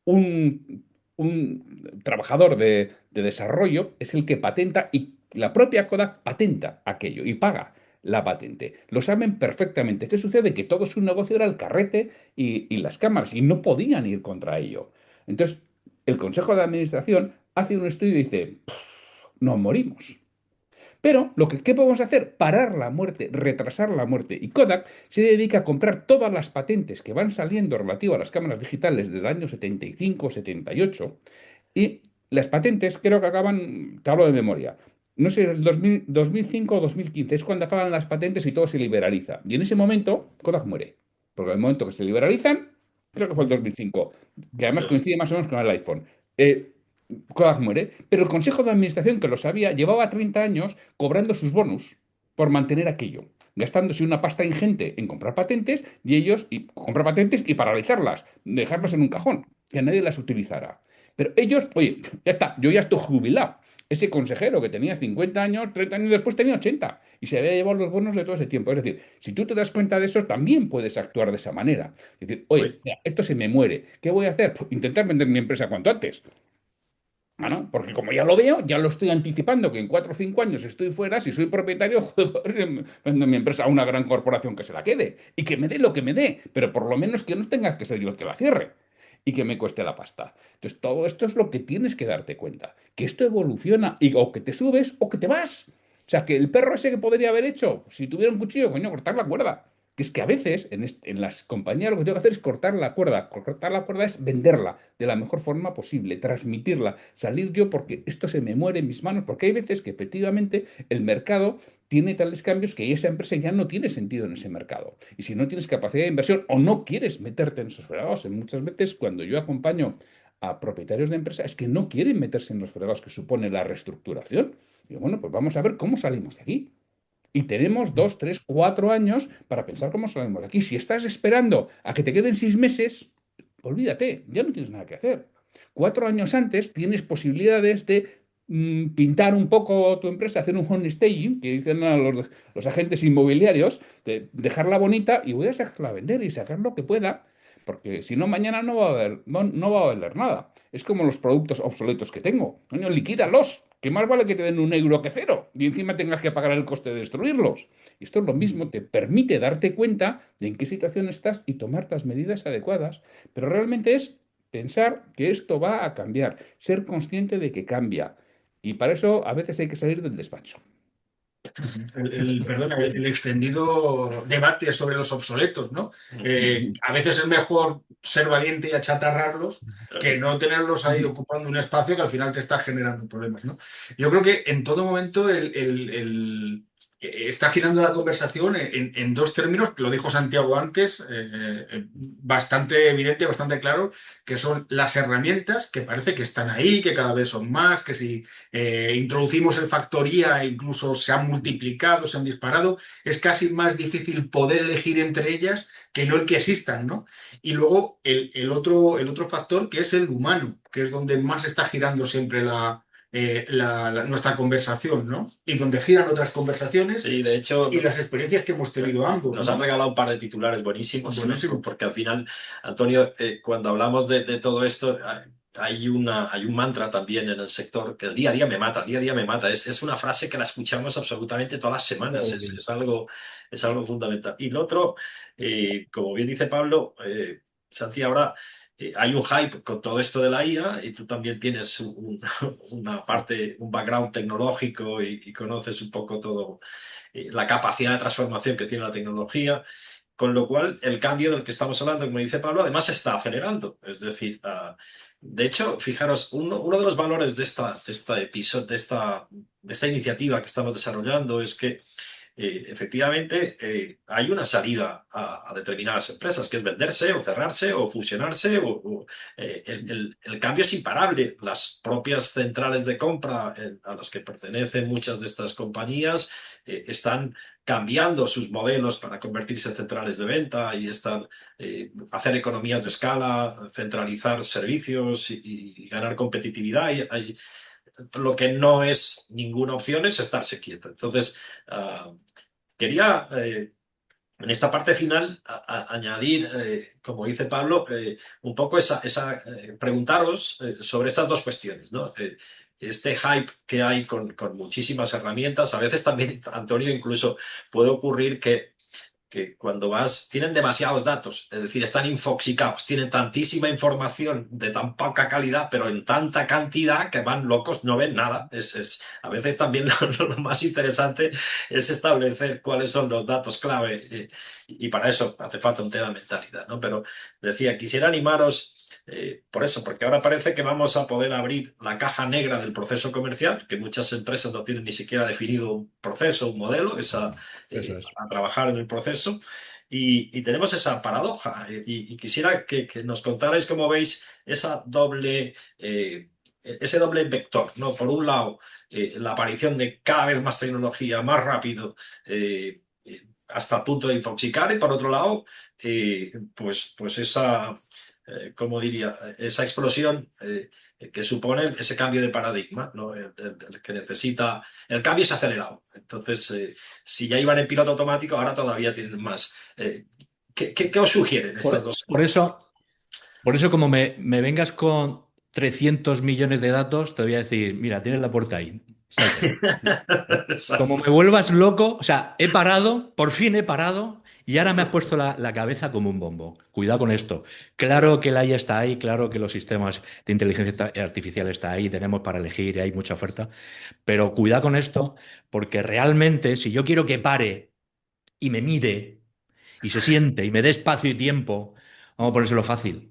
un, un trabajador de desarrollo es el que patenta y la propia Kodak patenta aquello y paga la patente. Lo saben perfectamente. ¿Qué sucede? Que todo su negocio era el carrete y las cámaras y no podían ir contra ello. Entonces, el Consejo de Administración hace un estudio y dice, nos morimos. Pero ¿qué podemos hacer? Parar la muerte, retrasar la muerte. Y Kodak se dedica a comprar todas las patentes que van saliendo relativas a las cámaras digitales desde el año 75, 78. Y las patentes creo que acaban, te hablo de memoria, no sé, el 2000, 2005 o 2015 es cuando acaban las patentes y todo se liberaliza. Y en ese momento Kodak muere. Porque en el momento que se liberalizan, creo que fue el 2005, que además Sí. coincide más o menos con el iPhone. Kodak muere, pero el Consejo de Administración, que lo sabía, llevaba 30 años cobrando sus bonus por mantener aquello, gastándose una pasta ingente en comprar patentes y comprar patentes y paralizarlas, dejarlas en un cajón, que nadie las utilizara. Pero ellos, oye, ya está, yo ya estoy jubilado. Ese consejero que tenía 50 años, 30 años después tenía 80 y se había llevado los bonos de todo ese tiempo. Es decir, si tú te das cuenta de eso, también puedes actuar de esa manera. Es decir, oye, Pues, mira, esto se me muere. ¿Qué voy a hacer? Pues intentar vender mi empresa cuanto antes. Ah, ¿no? Porque como ya lo veo, ya lo estoy anticipando que en 4 o 5 años estoy fuera, si soy propietario, joder, vendo mi empresa a una gran corporación que se la quede y que me dé lo que me dé, pero por lo menos que no tenga que ser yo el que la cierre y que me cueste la pasta. Entonces, todo esto es lo que tienes que darte cuenta, que esto evoluciona y o que te subes o que te vas. O sea, que el perro ese que podría haber hecho, si tuviera un cuchillo, coño, cortar la cuerda. Que es que a veces en las compañías lo que tengo que hacer es cortar la cuerda. Cortar la cuerda es venderla de la mejor forma posible, transmitirla, salir yo porque esto se me muere en mis manos, porque hay veces que efectivamente el mercado tiene tales cambios que esa empresa ya no tiene sentido en ese mercado. Y si no tienes capacidad de inversión o no quieres meterte en esos fregados, muchas veces cuando yo acompaño a propietarios de empresas es que no quieren meterse en los fregados que supone la reestructuración. Digo, bueno, pues vamos a ver cómo salimos de aquí. Y tenemos 2, 3, 4 años para pensar cómo salimos de aquí. Si estás esperando a que te queden 6 meses, olvídate, ya no tienes nada que hacer. 4 años antes tienes posibilidades de pintar un poco tu empresa, hacer un home staging, que dicen a los agentes inmobiliarios, de dejarla bonita y voy a sacarla a vender y sacar lo que pueda, porque si no, mañana no va a haber, no va a valer nada. Es como los productos obsoletos que tengo. Coño, liquídalos, que más vale que te den 1 euro que cero y encima tengas que pagar el coste de destruirlos. Y esto es lo mismo, te permite darte cuenta de en qué situación estás y tomar las medidas adecuadas. Pero realmente es pensar que esto va a cambiar, ser consciente de que cambia. Y para eso a veces hay que salir del despacho. Perdona, el extendido debate sobre los obsoletos, ¿no? A veces es mejor ser valiente y achatarrarlos que no tenerlos ahí ocupando un espacio que al final te está generando problemas, ¿no? Yo creo que en todo momento está girando la conversación en dos términos, lo dijo Santiago antes, bastante evidente, bastante claro, que son las herramientas que parece que están ahí, que cada vez son más, que si introducimos el factoría, incluso se han multiplicado, se han disparado. Es casi más difícil poder elegir entre ellas que no el que existan, ¿no? Y luego el otro factor que es el humano, que es donde más está girando siempre nuestra conversación, ¿no? Y donde giran otras conversaciones sí, de hecho, y las experiencias que hemos tenido ambos, nos han ¿no? regalado un par de titulares buenísimos, Buenísimo. porque al final, Antonio, cuando hablamos de todo esto, hay un mantra también en el sector que el día a día me mata, el día a día me mata. Es una frase que la escuchamos absolutamente todas las semanas, es algo fundamental. Y lo otro, como bien dice Pablo, Santi, ahora hay un hype con todo esto de la IA y tú también tienes una parte, un background tecnológico y conoces un poco todo la capacidad de transformación que tiene la tecnología, con lo cual el cambio del que estamos hablando, como dice Pablo, además se está acelerando. Es decir, de hecho, fijaros, uno de los valores de este episodio, de esta iniciativa que estamos desarrollando es que efectivamente hay una salida a determinadas empresas, que es venderse o cerrarse o fusionarse. El cambio es imparable. Las propias centrales de compra a las que pertenecen muchas de estas compañías están cambiando sus modelos para convertirse en centrales de venta y están hacer economías de escala, centralizar servicios y ganar competitividad. Lo que no es ninguna opción es estarse quieto. Entonces, quería en esta parte final añadir, como dice Pablo, un poco preguntaros sobre estas dos cuestiones, ¿no? Este hype que hay con muchísimas herramientas, a veces también, Antonio, incluso puede ocurrir que cuando tienen demasiados datos, es decir, están infoxicados, tienen tantísima información de tan poca calidad, pero en tanta cantidad que van locos, no ven nada. A veces también lo más interesante es establecer cuáles son los datos clave y para eso hace falta un tema de mentalidad, ¿no? Pero decía, quisiera animaros. Por eso, porque ahora parece que vamos a poder abrir la caja negra del proceso comercial, que muchas empresas no tienen ni siquiera definido un proceso, un modelo, Eso es. a trabajar en el proceso. Y tenemos esa paradoja. Y quisiera que nos contarais cómo veis ese doble vector, ¿no? Por un lado, la aparición de cada vez más tecnología, más rápido, hasta el punto de infoxicar, y por otro lado, pues ¿cómo diría? Esa explosión que supone ese cambio de paradigma, ¿no? El que necesita. El cambio es acelerado. Entonces, si ya iban en piloto automático, ahora todavía tienen más. ¿Qué os sugieren estas Por, dos por cosas? eso, por eso, como me vengas con 300 millones de datos, te voy a decir, mira, tienes la puerta ahí, salte. Como Exacto. me vuelvas loco, o sea, he parado, por fin he parado, y ahora me has puesto la cabeza como un bombo. Cuidado con esto. Claro que la IA está ahí, claro que los sistemas de inteligencia artificial está ahí, tenemos para elegir y hay mucha oferta, pero cuidado con esto, porque realmente si yo quiero que pare y me mire y se siente y me dé espacio y tiempo, vamos a ponérselo fácil.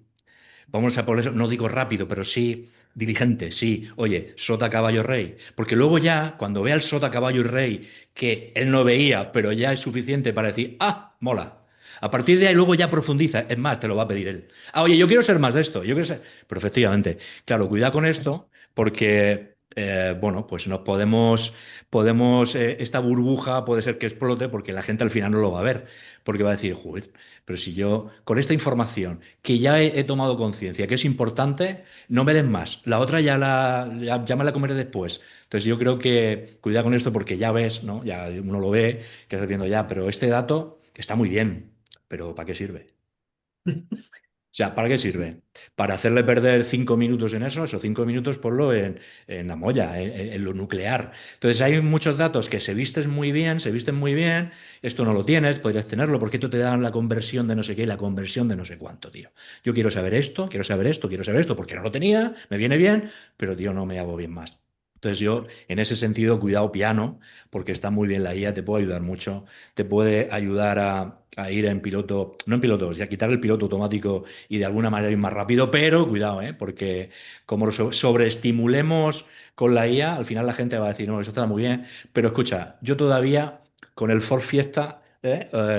Vamos a por eso, no digo rápido, pero sí diligente, sí. Oye, sota, caballo, rey. Porque luego ya, cuando vea el sota, caballo y rey, que él no veía, pero ya es suficiente para decir, ah, mola. A partir de ahí luego ya profundiza. Es más, te lo va a pedir él. Ah, oye, yo quiero ser más de esto. Yo quiero ser. Pero efectivamente, claro, cuidado con esto, porque, bueno, pues nos podemos, esta burbuja puede ser que explote porque la gente al final no lo va a ver. Porque va a decir, joder, pero si yo, con esta información que ya he tomado conciencia, que es importante, no me den más. La otra ya me la comeré después. Entonces yo creo que cuidado con esto porque ya ves, ¿no? Ya uno lo ve, que estás viendo ya, pero este dato está muy bien, pero ¿para qué sirve? O sea, ¿para qué sirve? Para hacerle perder 5 minutos en eso, esos 5 minutos ponlo en la molla, en lo nuclear. Entonces hay muchos datos que se visten muy bien, esto no lo tienes, podrías tenerlo, porque esto te dan la conversión de no sé qué y la conversión de no sé cuánto, tío. Yo quiero saber esto, quiero saber esto, quiero saber esto, porque no lo tenía, me viene bien, pero tío, no me hago bien más. Entonces yo, en ese sentido, cuidado piano, porque está muy bien la IA, te puede ayudar mucho, te puede ayudar a ir en piloto, no en piloto, ya quitar el piloto automático y de alguna manera ir más rápido, pero cuidado, porque como lo sobreestimulemos con la IA, al final la gente va a decir, no, eso está muy bien, pero escucha, yo todavía con el Ford Fiesta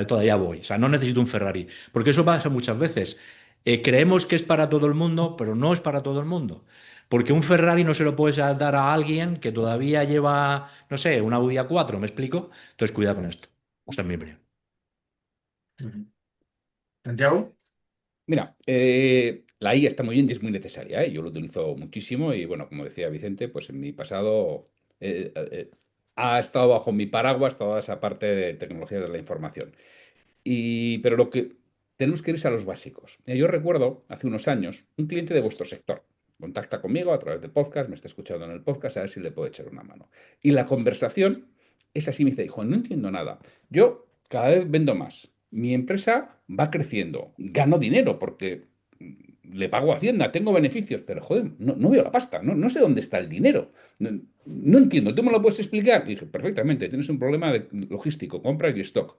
todavía voy, o sea, no necesito un Ferrari, porque eso pasa muchas veces. Creemos que es para todo el mundo, pero no es para todo el mundo. Porque un Ferrari no se lo puedes dar a alguien que todavía lleva, no sé, una Audi A4, ¿me explico? Entonces, cuidado con esto. Esta es mi opinión. Santiago. Mira, la IA está muy bien y es muy necesaria, ¿eh? Yo lo utilizo muchísimo y bueno, como decía Vicente, pues en mi pasado ha estado bajo mi paraguas toda esa parte de tecnología de la información. Pero lo que tenemos que irse a los básicos. Yo recuerdo hace unos años un cliente de vuestro sector. Contacta conmigo a través del podcast, me está escuchando en el podcast, a ver si le puedo echar una mano. Y la conversación es así, me dice, hijo, no entiendo nada. Yo cada vez vendo más. Mi empresa va creciendo. Gano dinero porque le pago a Hacienda, tengo beneficios, pero joder, no veo la pasta, no sé dónde está el dinero. No entiendo, ¿tú me lo puedes explicar? Y dije, perfectamente, tienes un problema logístico, compras y stock.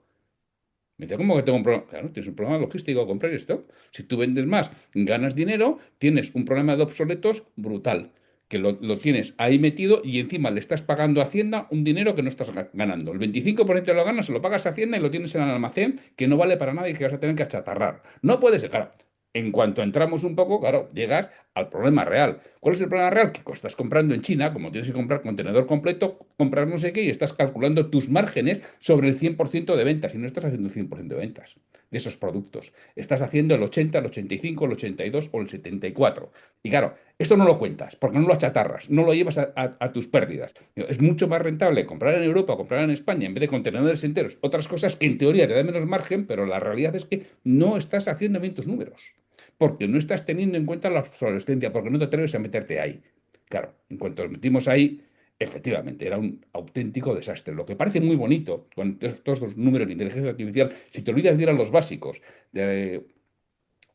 Me dice, ¿cómo que tengo un problema? Claro, tienes un problema logístico, comprar stock. Si tú vendes más, ganas dinero, tienes un problema de obsoletos brutal, que lo tienes ahí metido y encima le estás pagando a Hacienda un dinero que no estás ganando. El 25% de lo ganas se lo pagas a Hacienda y lo tienes en el almacén que no vale para nada y que vas a tener que achatarrar. No puede ser, claro. En cuanto entramos un poco, claro, llegas al problema real. ¿Cuál es el problema real? Que cuando estás comprando en China, como tienes que comprar contenedor completo, comprar no sé qué, y estás calculando tus márgenes sobre el 100% de ventas, y no estás haciendo el 100% de ventas de esos productos. Estás haciendo el 80, el 85, el 82 o el 74. Y claro, eso no lo cuentas, porque no lo achatarras, no lo llevas a tus pérdidas. Es mucho más rentable comprar en Europa o comprar en España en vez de contenedores enteros. Otras cosas que en teoría te dan menos margen, pero la realidad es que no estás haciendo bien tus números. Porque no estás teniendo en cuenta la obsolescencia, porque no te atreves a meterte ahí. Claro, en cuanto nos metimos ahí, efectivamente, era un auténtico desastre. Lo que parece muy bonito con todos los números de inteligencia artificial, si te olvidas de ir a los básicos, de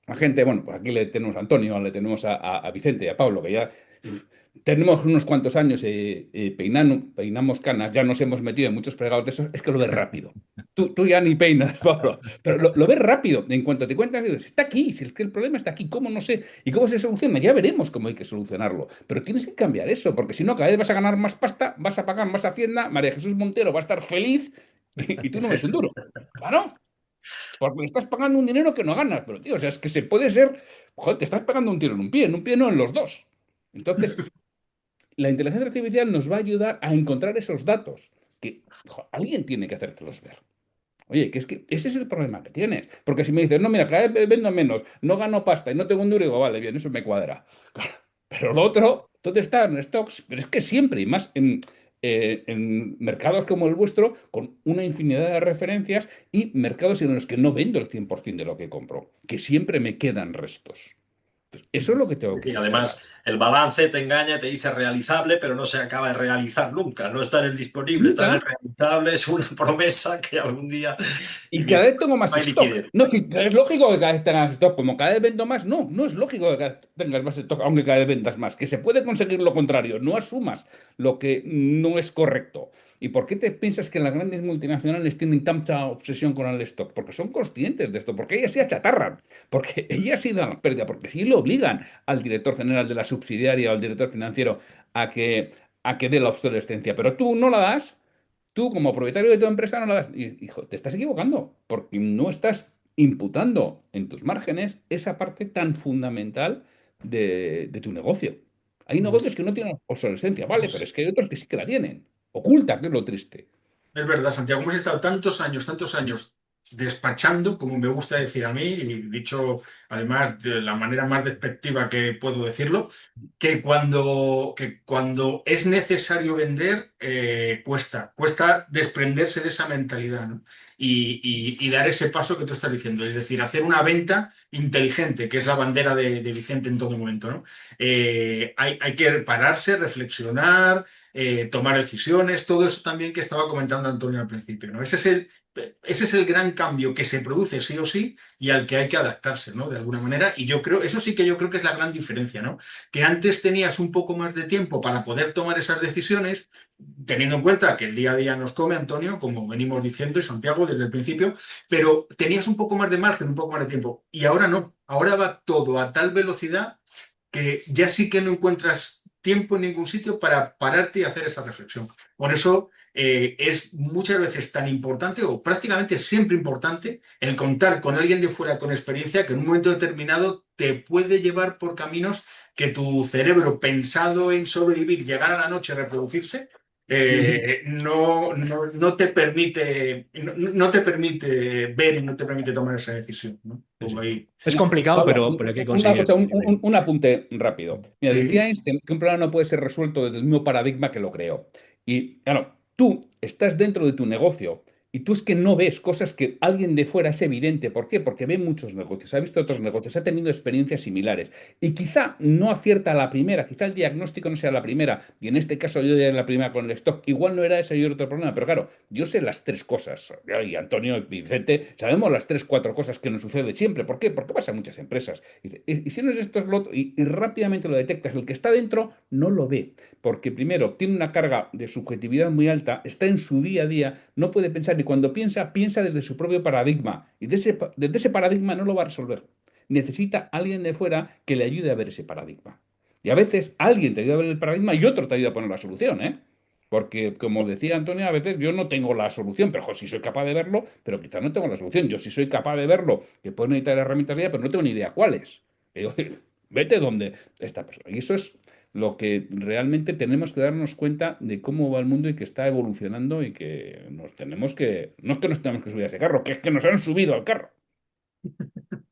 la gente, bueno, pues aquí le tenemos a Antonio, le tenemos a Vicente y a Pablo, que ya tenemos unos cuantos años peinamos canas, ya nos hemos metido en muchos fregados de esos, es que lo ves rápido. Tú ya ni peinas, Pablo, pero lo ves rápido. En cuanto te cuentas, dices, está aquí, si es que el problema está aquí, ¿cómo no sé? ¿Y cómo se soluciona? Ya veremos cómo hay que solucionarlo. Pero tienes que cambiar eso, porque si no, cada vez vas a ganar más pasta, vas a pagar más Hacienda, María Jesús Montero va a estar feliz y tú no ves un duro. Claro. Porque le estás pagando un dinero que no ganas, pero tío, o sea, es que se puede ser, joder, te estás pagando un tiro en un pie no en los dos. Entonces, la inteligencia artificial nos va a ayudar a encontrar esos datos que alguien tiene que hacértelos ver. Oye, que es que ese es el problema que tienes. Porque si me dices, no, mira, cada vez vendo menos, no gano pasta y no tengo un duro, digo, vale, bien, eso me cuadra. Claro. Pero lo otro, ¿dónde está en stocks? Pero es que siempre, y más en mercados como el vuestro, con una infinidad de referencias y mercados en los que no vendo el 100% de lo que compro, que siempre me quedan restos. Pues eso es lo que tengo que Y gestionar. además, el balance te engaña, te dice realizable, pero no se acaba de realizar nunca. No está en el disponible, está en el Nunca. realizable. Es una promesa que algún día. Y Y cada mientras vez tengo no más hay stock. liquidez. No, es lógico que cada vez tengas stock. Como cada vez vendo más, no, no es lógico que cada vez tengas más stock, aunque cada vez vendas más. Que se puede conseguir lo contrario. No asumas lo que no es correcto. ¿Y por qué te piensas que las grandes multinacionales tienen tanta obsesión con el stock? Porque son conscientes de esto, porque ellas se achatarran, porque ellas sí dan pérdida, porque sí le obligan al director general de la subsidiaria o al director financiero a que, a que dé la obsolescencia. Pero tú no la das. Tú, como propietario de tu empresa, no la das. Y, hijo, te estás equivocando, porque no estás imputando en tus márgenes esa parte tan fundamental de tu negocio. Hay negocios que no tienen obsolescencia, vale, pero es que hay otros que sí que la tienen. Oculta, que es lo triste. Es verdad, Santiago, hemos estado tantos años despachando, como me gusta decir a mí, y dicho además de la manera más despectiva que puedo decirlo, que cuando es necesario vender, cuesta desprenderse de esa mentalidad, ¿no? Y dar ese paso que tú estás diciendo, es decir, hacer una venta inteligente, que es la bandera de Vicente en todo momento, ¿no? Hay que pararse, reflexionar, tomar decisiones, todo eso también que estaba comentando Antonio al principio, ¿no? Ese es el gran cambio que se produce sí o sí y al que hay que adaptarse, ¿no? De alguna manera. Y yo creo, eso sí que yo creo que es la gran diferencia, ¿no? Que antes tenías un poco más de tiempo para poder tomar esas decisiones, teniendo en cuenta que el día a día nos come, Antonio, como venimos diciendo, y Santiago desde el principio, pero tenías un poco más de margen, un poco más de tiempo. Y ahora no. Ahora va todo a tal velocidad que ya sí que no encuentras tiempo en ningún sitio para pararte y hacer esa reflexión. Por eso es muchas veces tan importante o prácticamente siempre importante el contar con alguien de fuera con experiencia que en un momento determinado te puede llevar por caminos que tu cerebro pensado en sobrevivir, llegar a la noche, reproducirse, Ujú. no te permite ver y no te permite tomar esa decisión, ¿no? Sí, Como sí. ahí. Es complicado, Pablo, pero hay que una conseguir cosa, que llegue. un apunte rápido. Mira, decía Sí. Einstein que un problema no puede ser resuelto desde el mismo paradigma que lo creó. Y claro, tú estás dentro de tu negocio y tú es que no ves cosas que alguien de fuera es evidente. ¿Por qué? Porque ve muchos negocios, ha visto otros negocios, ha tenido experiencias similares. Y quizá no acierta a la primera, quizá el diagnóstico no sea la primera. Y en este caso yo diría la primera con el stock. Igual no era ese y otro problema. Pero claro, yo sé las tres cosas. Yo y Antonio y Vicente sabemos las tres, cuatro cosas que nos sucede siempre. ¿Por qué? Porque pasa en muchas empresas. Y si no es esto, es lo otro. Y rápidamente lo detectas. El que está dentro no lo ve. Porque primero tiene una carga de subjetividad muy alta, está en su día a día, no puede pensar. Y cuando piensa, piensa desde su propio paradigma. Y desde ese paradigma no lo va a resolver. Necesita alguien de fuera que le ayude a ver ese paradigma. Y a veces alguien te ayuda a ver el paradigma y otro te ayuda a poner la solución, ¿eh? Porque, como decía Antonio, a veces yo no tengo la solución, pero si soy capaz de verlo, pero quizás no tengo la solución. Yo sí soy capaz de verlo, que puedo necesitar herramientas de ella, pero no tengo ni idea cuáles. vete donde esta persona. Y eso es lo que realmente tenemos que darnos cuenta de cómo va el mundo y que está evolucionando y que nos tenemos que, no es que nos tenemos que subir a ese carro, que es que nos han subido al carro.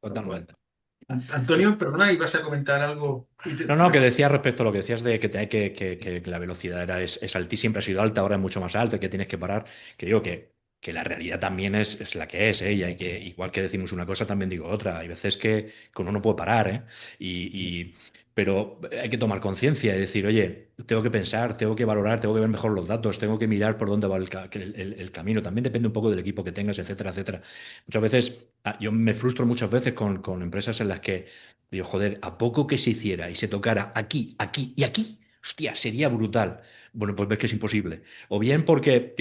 Totalmente. Antonio, perdona, ibas a comentar algo. No, que decías respecto a lo que decías de que, que la velocidad es altísima, siempre ha sido alta, ahora es mucho más alta, que tienes que parar. Que digo que la realidad también es la que es, ¿eh? Y hay que, igual que decimos una cosa, también digo otra. Hay veces que uno no puede parar, ¿eh? Pero hay que tomar conciencia y decir, oye, tengo que pensar, tengo que valorar, tengo que ver mejor los datos, tengo que mirar por dónde va el camino. También depende un poco del equipo que tengas, etcétera, etcétera. Muchas veces, yo me frustro muchas veces con empresas en las que digo, joder, a poco que se hiciera y se tocara aquí, aquí y aquí, hostia, sería brutal. Bueno, pues ves que es imposible. O bien porque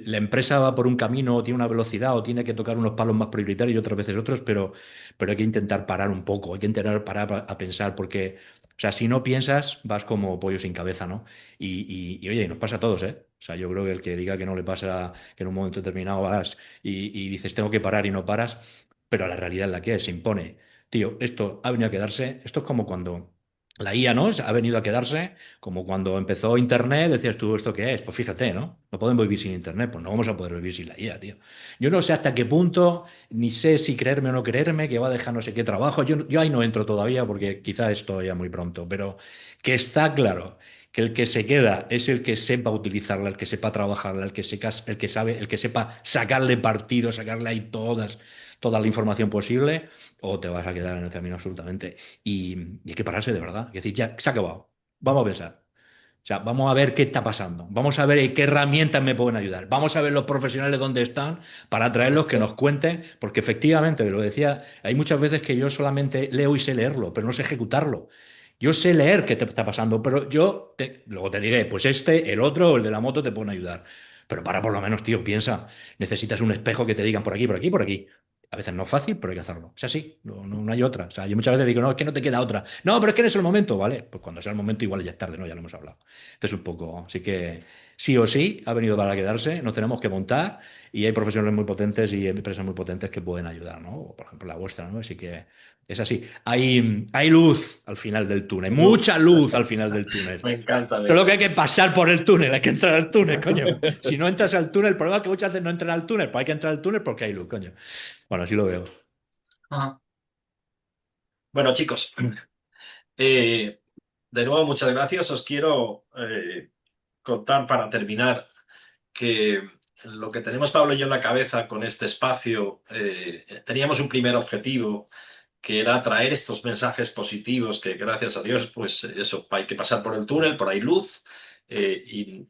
la empresa va por un camino, o tiene una velocidad, o tiene que tocar unos palos más prioritarios y otras veces otros, pero hay que intentar parar un poco, hay que intentar parar a pensar, porque, o sea, si no piensas, vas como pollo sin cabeza, ¿no? Oye, nos pasa a todos, ¿eh? O sea, yo creo que el que diga que no le pasa, que en un momento determinado vas y dices, tengo que parar y no paras, pero la realidad es la que es, se impone. Tío, esto ha venido a quedarse. Esto es como cuando la IA, ¿no? Ha venido a quedarse, como cuando empezó Internet, decías tú, ¿esto qué es? Pues fíjate, ¿no? No podemos vivir sin Internet, pues no vamos a poder vivir sin la IA, tío. Yo no sé hasta qué punto, ni sé si creerme o no creerme, que va a dejar no sé qué trabajo. Yo ahí no entro todavía porque quizá es todavía muy pronto, pero que está claro que el que se queda es el que sepa utilizarla, el que sepa trabajarla, el que sabe, el que sepa sacarle partido, sacarle ahí toda la información posible, o te vas a quedar en el camino absolutamente. Y hay que pararse de verdad. Es decir, ya se ha acabado. Vamos a pensar. O sea, vamos a ver qué está pasando. Vamos a ver qué herramientas me pueden ayudar. Vamos a ver los profesionales dónde están para traerlos que nos cuenten, porque efectivamente, lo decía, hay muchas veces que yo solamente leo y sé leerlo, pero no sé ejecutarlo. Yo sé leer qué te está pasando, pero luego te diré, pues el otro o el de la moto te pueden ayudar. Pero para por lo menos, tío, piensa, necesitas un espejo que te digan por aquí, por aquí, por aquí. A veces no es fácil, pero hay que hacerlo. O sea, sí, no hay otra. O sea, yo muchas veces digo, no, es que no te queda otra. No, pero es que no es el momento, ¿vale? Pues cuando sea el momento igual ya es tarde, ¿no? Ya lo hemos hablado. Entonces un poco, así que sí o sí ha venido para quedarse, nos tenemos que montar y hay profesionales muy potentes y empresas muy potentes que pueden ayudar, ¿no? Por ejemplo, la vuestra, ¿no? Así que es así. Hay luz al final del túnel, mucha luz al final del túnel. Me encanta, me Solo que hay encanta. que pasar por el túnel, hay que entrar al túnel, coño. Si no entras al túnel, el problema es que muchas veces no entran al túnel, pues hay que entrar al túnel porque hay luz, coño. Bueno, así lo veo. Ajá. Bueno, chicos, eh, de nuevo muchas gracias. Os quiero contar para terminar que lo que tenemos Pablo y yo en la cabeza con este espacio, teníamos un primer objetivo que era traer estos mensajes positivos que gracias a Dios, pues eso, hay que pasar por el túnel, por ahí luz, y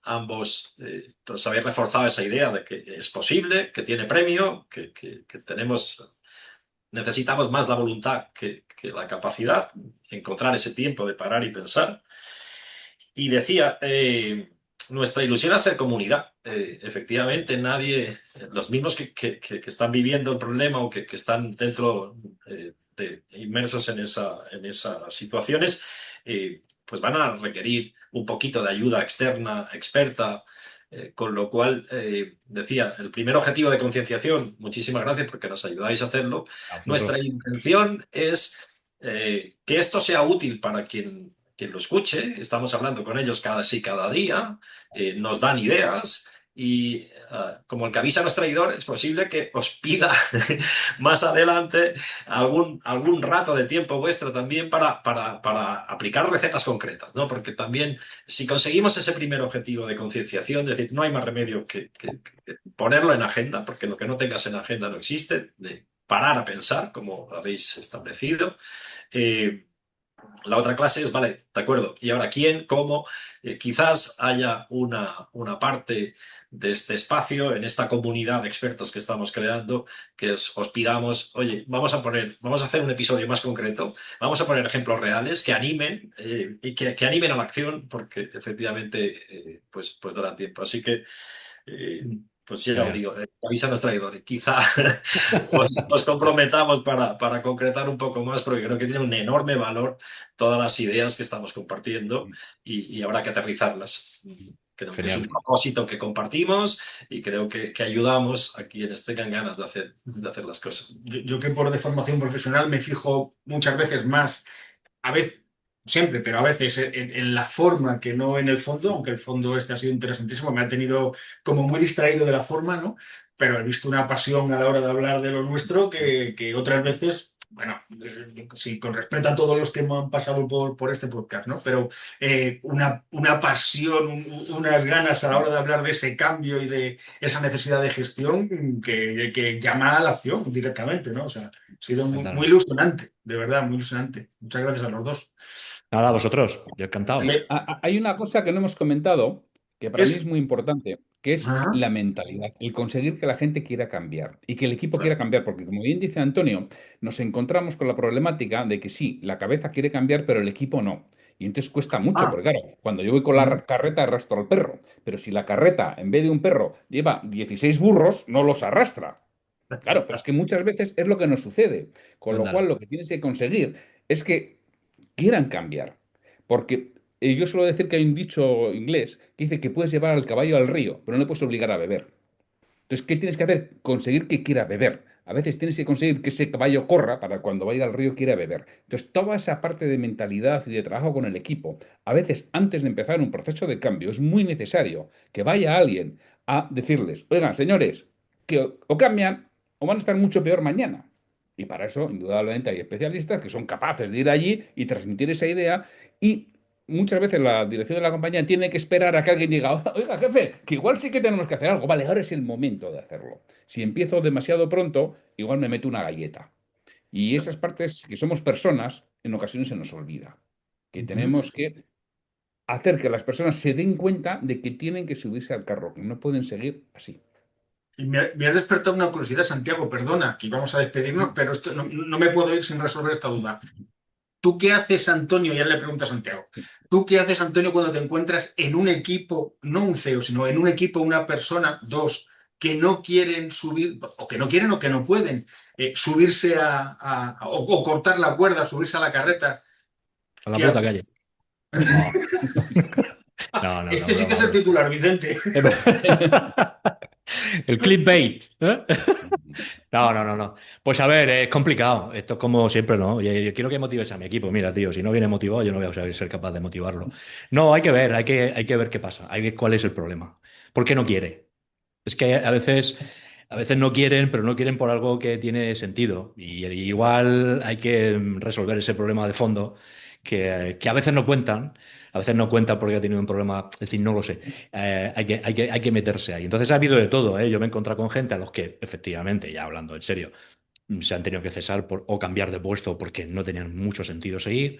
ambos pues, habéis reforzado esa idea de que es posible, que tiene premio, que tenemos, necesitamos más la voluntad que la capacidad, encontrar ese tiempo de parar y pensar. Y decía, nuestra ilusión es hacer comunidad. Efectivamente, nadie, los mismos que están viviendo el problema o que están dentro, inmersos en esas situaciones, pues van a requerir un poquito de ayuda externa, experta. Con lo cual, decía, el primer objetivo de concienciación, muchísimas gracias porque nos ayudáis a hacerlo. A Nuestra vosotros. intención es que esto sea útil para quien lo escuche. Estamos hablando con ellos cada sí, cada día, nos dan ideas y como el que avisa no es traidor, es posible que os pida más adelante algún rato de tiempo vuestro también para aplicar recetas concretas, ¿no? Porque también si conseguimos ese primer objetivo de concienciación, es decir, no hay más remedio que ponerlo en agenda, porque lo que no tengas en agenda no existe, de parar a pensar, como habéis establecido. La otra clase es, vale, de acuerdo, y ahora quién, cómo, quizás haya una parte de este espacio, en esta comunidad de expertos que estamos creando, que os pidamos, oye, vamos a hacer un episodio más concreto, vamos a poner ejemplos reales que animen y que animen a la acción, porque efectivamente, pues dará tiempo. Así que, pues ya os Genial. digo, avisa a los traidores. Quizá os comprometamos para concretar un poco más, porque creo que tiene un enorme valor todas las ideas que estamos compartiendo y habrá que aterrizarlas. es un Genial. propósito que compartimos y creo que ayudamos a quienes tengan ganas de hacer las cosas. Yo que por deformación profesional me fijo muchas veces más, a veces, siempre, pero a veces en la forma que no en el fondo, aunque el fondo este ha sido interesantísimo, me ha tenido como muy distraído de la forma, ¿no? Pero he visto una pasión a la hora de hablar de lo nuestro que otras veces, bueno, sí, con respeto a todos los que me han pasado por este podcast, ¿no? Pero una pasión, unas ganas a la hora de hablar de ese cambio y de esa necesidad de gestión que llama a la acción directamente, ¿no? O sea, ha sido muy Totalmente. ilusionante, de verdad, muy ilusionante. Muchas gracias a los dos. Nada, a vosotros. Yo encantado. Sí, Hay una cosa que no hemos comentado, que para mí eso. es muy importante, que es Ajá. la mentalidad, el conseguir que la gente quiera cambiar y que el equipo quiera cambiar, porque como bien dice Antonio, nos encontramos con la problemática de que sí, la cabeza quiere cambiar, pero el equipo no. Y entonces cuesta mucho, Ah, porque claro, cuando yo voy con la carreta arrastro al perro, pero si la carreta, en vez de un perro, lleva 16 burros, no los arrastra. Claro, pero es que muchas veces es lo que nos sucede. Con lo cual, Ándale. lo que tienes que conseguir es que quieran cambiar. Porque yo suelo decir que hay un dicho inglés que dice que puedes llevar al caballo al río, pero no le puedes obligar a beber. Entonces, ¿qué tienes que hacer? Conseguir que quiera beber. A veces tienes que conseguir que ese caballo corra para cuando vaya al río quiera beber. Entonces, toda esa parte de mentalidad y de trabajo con el equipo, a veces antes de empezar un proceso de cambio, es muy necesario que vaya alguien a decirles, oigan, señores, que o cambian o van a estar mucho peor mañana. Y para eso, indudablemente, hay especialistas que son capaces de ir allí y transmitir esa idea y muchas veces la dirección de la compañía tiene que esperar a que alguien diga, oiga, jefe, que igual sí que tenemos que hacer algo. Vale, ahora es el momento de hacerlo. Si empiezo demasiado pronto, igual me meto una galleta. Y esas partes que somos personas, en ocasiones se nos olvida. Que ujú. tenemos que hacer que las personas se den cuenta de que tienen que subirse al carro, que no pueden seguir así. Y me has despertado una curiosidad, Santiago, perdona, que vamos a despedirnos, pero esto no me puedo ir sin resolver esta duda. ¿Tú qué haces, Antonio? Ya le pregunta a Santiago. ¿Tú qué haces, Antonio, cuando te encuentras en un equipo, no un CEO, sino en un equipo, una persona, dos, que no quieren subir, o que no quieren o que no pueden subirse o cortar la cuerda, subirse a la carreta? A la ¿Qué puta haces? calle. No, no, no, no, Este sí que broma, es el broma. titular, Vicente. El clickbait. ¿Eh? No, no, no, no. Pues a ver, es complicado. Esto es como siempre, ¿no? Yo quiero que motives a mi equipo. Mira, tío, si no viene motivado, yo no voy a ser capaz de motivarlo. No, hay que ver, hay que ver qué pasa. Hay que ver cuál es el problema. ¿Por qué no quiere? Es que a veces no quieren, pero no quieren por algo que tiene sentido. Y igual hay que resolver ese problema de fondo que a veces no cuentan porque ha tenido un problema, es decir, no lo sé. Hay que meterse ahí. Entonces ha habido de todo, ¿eh? Yo me he encontrado con gente a los que, efectivamente, ya hablando en serio, se han tenido que cesar o cambiar de puesto porque no tenían mucho sentido seguir.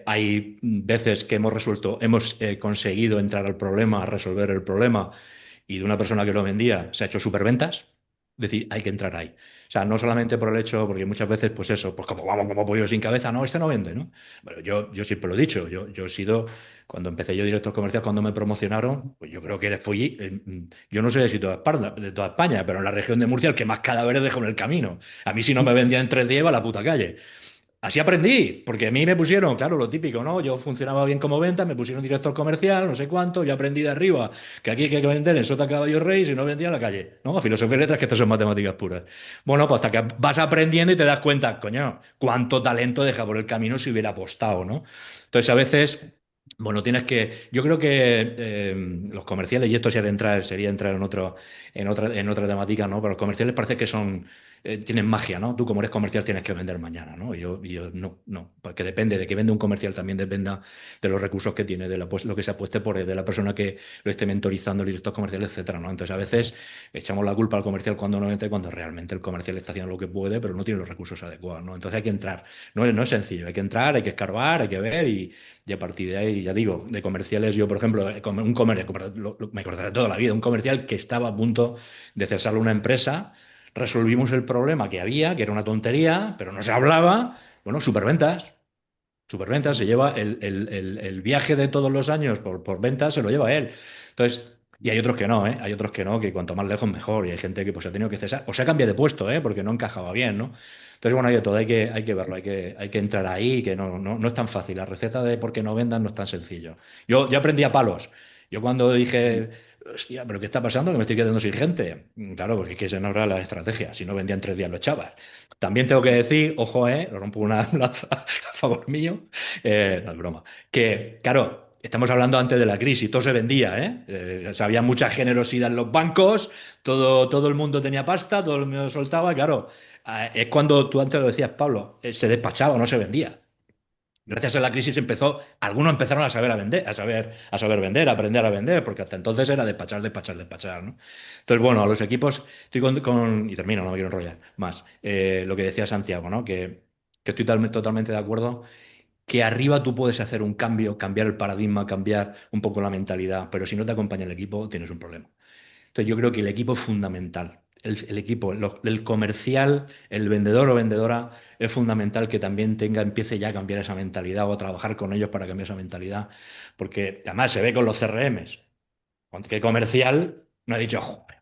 Hay veces que hemos conseguido entrar al problema, resolver el problema y de una persona que lo vendía se ha hecho superventas, es decir, hay que entrar ahí. O sea, no solamente por el hecho, porque muchas veces, pues eso, pues como vamos como pollo sin cabeza, no, este no vende, ¿no? Bueno, yo siempre lo he dicho, yo he sido, cuando empecé yo director comercial, cuando me promocionaron, pues yo creo que fui, yo no sé si de toda España, pero en la región de Murcia el que más cadáveres dejó en el camino. A mí si no me vendían en 3 días iba a la puta calle. Así aprendí, porque a mí me pusieron, claro, lo típico, ¿no? Yo funcionaba bien como venta, me pusieron director comercial, no sé cuánto, yo aprendí de arriba que aquí hay que vender en sota caballo rey, si no vendía en la calle, ¿no? Filosofía y letras, que estas son matemáticas puras. Bueno, pues hasta que vas aprendiendo y te das cuenta, coño, cuánto talento deja por el camino si hubiera apostado, ¿no? Entonces, a veces, bueno, tienes que, yo creo que los comerciales, y esto sería entrar en otra temática, ¿no? Pero los comerciales parece que son tienen magia, ¿no? Tú como eres comercial tienes que vender mañana, ¿no? Y yo no, porque depende de que vende un comercial, también dependa de los recursos que tiene, lo que se apueste por él, de la persona que lo esté mentorizando, el director comercial, etcétera, ¿no? Entonces a veces echamos la culpa al comercial cuando no entra, y cuando realmente el comercial está haciendo lo que puede, pero no tiene los recursos adecuados, ¿no? Entonces hay que entrar, no es sencillo, hay que entrar, hay que escarbar, hay que ver y a partir de ahí, ya digo, de comerciales, yo por ejemplo, un comercial, me acordaré toda la vida, un comercial que estaba a punto de cesarle una empresa. Resolvimos el problema que había, que era una tontería, pero no se hablaba. Bueno, superventas. Superventas se lleva el viaje de todos los años por ventas, se lo lleva él. Entonces, y hay otros que no, ¿eh? Hay otros que no, que cuanto más lejos mejor. Y hay gente que pues ha tenido que cesar o se ha cambiado de puesto, ¿eh? Porque no encajaba bien, ¿no? Entonces, bueno, hay de todo, hay que verlo, hay que entrar ahí, que no es tan fácil. La receta de por qué no vendan no es tan sencillo. Yo aprendí a palos. Yo cuando dije, hostia, ¿pero qué está pasando? Que me estoy quedando sin gente. Claro, porque es que esa no era la estrategia. Si no vendía en 3 días, lo echabas. También tengo que decir, ojo, lo rompo una lanza a favor mío, no es broma, que, claro, estamos hablando antes de la crisis, todo se vendía, ¿eh? O sea, había mucha generosidad en los bancos, todo el mundo tenía pasta, todo el mundo soltaba, claro. Es cuando tú antes lo decías, Pablo, se despachaba, no se vendía. Gracias a la crisis algunos empezaron a saber a vender, a saber vender, a aprender a vender, porque hasta entonces era despachar, despachar, despachar, ¿no? Entonces, bueno, a los equipos, estoy y termino, no me quiero enrollar más. Lo que decía Santiago, ¿no? Que estoy totalmente de acuerdo, que arriba tú puedes hacer un cambio, cambiar el paradigma, cambiar un poco la mentalidad, pero si no te acompaña el equipo, tienes un problema. Entonces yo creo que el equipo es fundamental. El equipo, el comercial, el vendedor o vendedora es fundamental que también empiece ya a cambiar esa mentalidad o a trabajar con ellos para cambiar esa mentalidad. Porque además se ve con los CRMs. Que comercial no ha dicho, "Joder,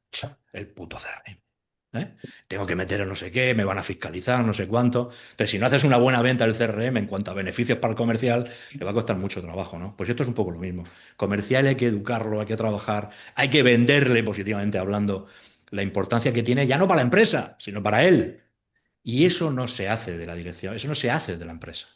el puto CRM. ¿eh? Tengo que meter en no sé qué, me van a fiscalizar, no sé cuánto. Entonces, si no haces una buena venta del CRM en cuanto a beneficios para el comercial, le va a costar mucho trabajo, ¿no? Pues esto es un poco lo mismo. Comercial hay que educarlo, hay que trabajar, hay que venderle positivamente hablando la importancia que tiene ya no para la empresa, sino para él. Y eso no se hace de la dirección, eso no se hace de la empresa.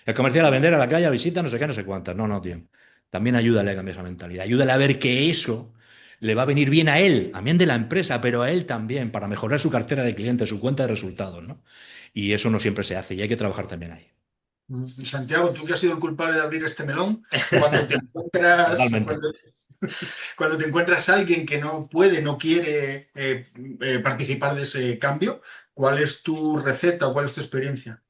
El comercial a vender a la calle, a visita, no sé qué, no sé cuántas. No, no, tío. También ayúdale a cambiar esa mentalidad. Ayúdale a ver que eso le va a venir bien a él, también de la empresa, pero a él también, para mejorar su cartera de clientes, su cuenta de resultados, ¿no? Y eso no siempre se hace y hay que trabajar también ahí. Santiago, tú que has sido el culpable de abrir este melón, cuando te encuentras, Totalmente. cuando te encuentras a alguien que no puede, no quiere participar de ese cambio, ¿cuál es tu receta o cuál es tu experiencia?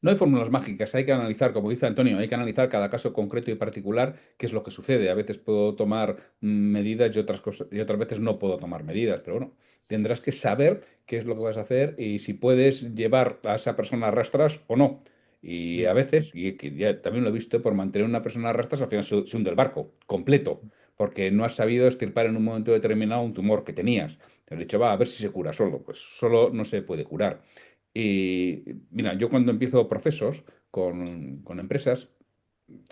No hay fórmulas mágicas, hay que analizar, como dice Antonio, hay que analizar cada caso concreto y particular, qué es lo que sucede. A veces puedo tomar medidas y otras cosas, y otras veces no puedo tomar medidas, pero bueno, tendrás que saber qué es lo que vas a hacer y si puedes llevar a esa persona a rastras o no. Y a veces, y que ya también lo he visto, por mantener a una persona a rastras, al final se hunde el barco, completo, porque no has sabido extirpar en un momento determinado un tumor que tenías. Te has dicho, va, a ver si se cura solo. Pues solo no se puede curar. Y mira, yo cuando empiezo procesos con empresas,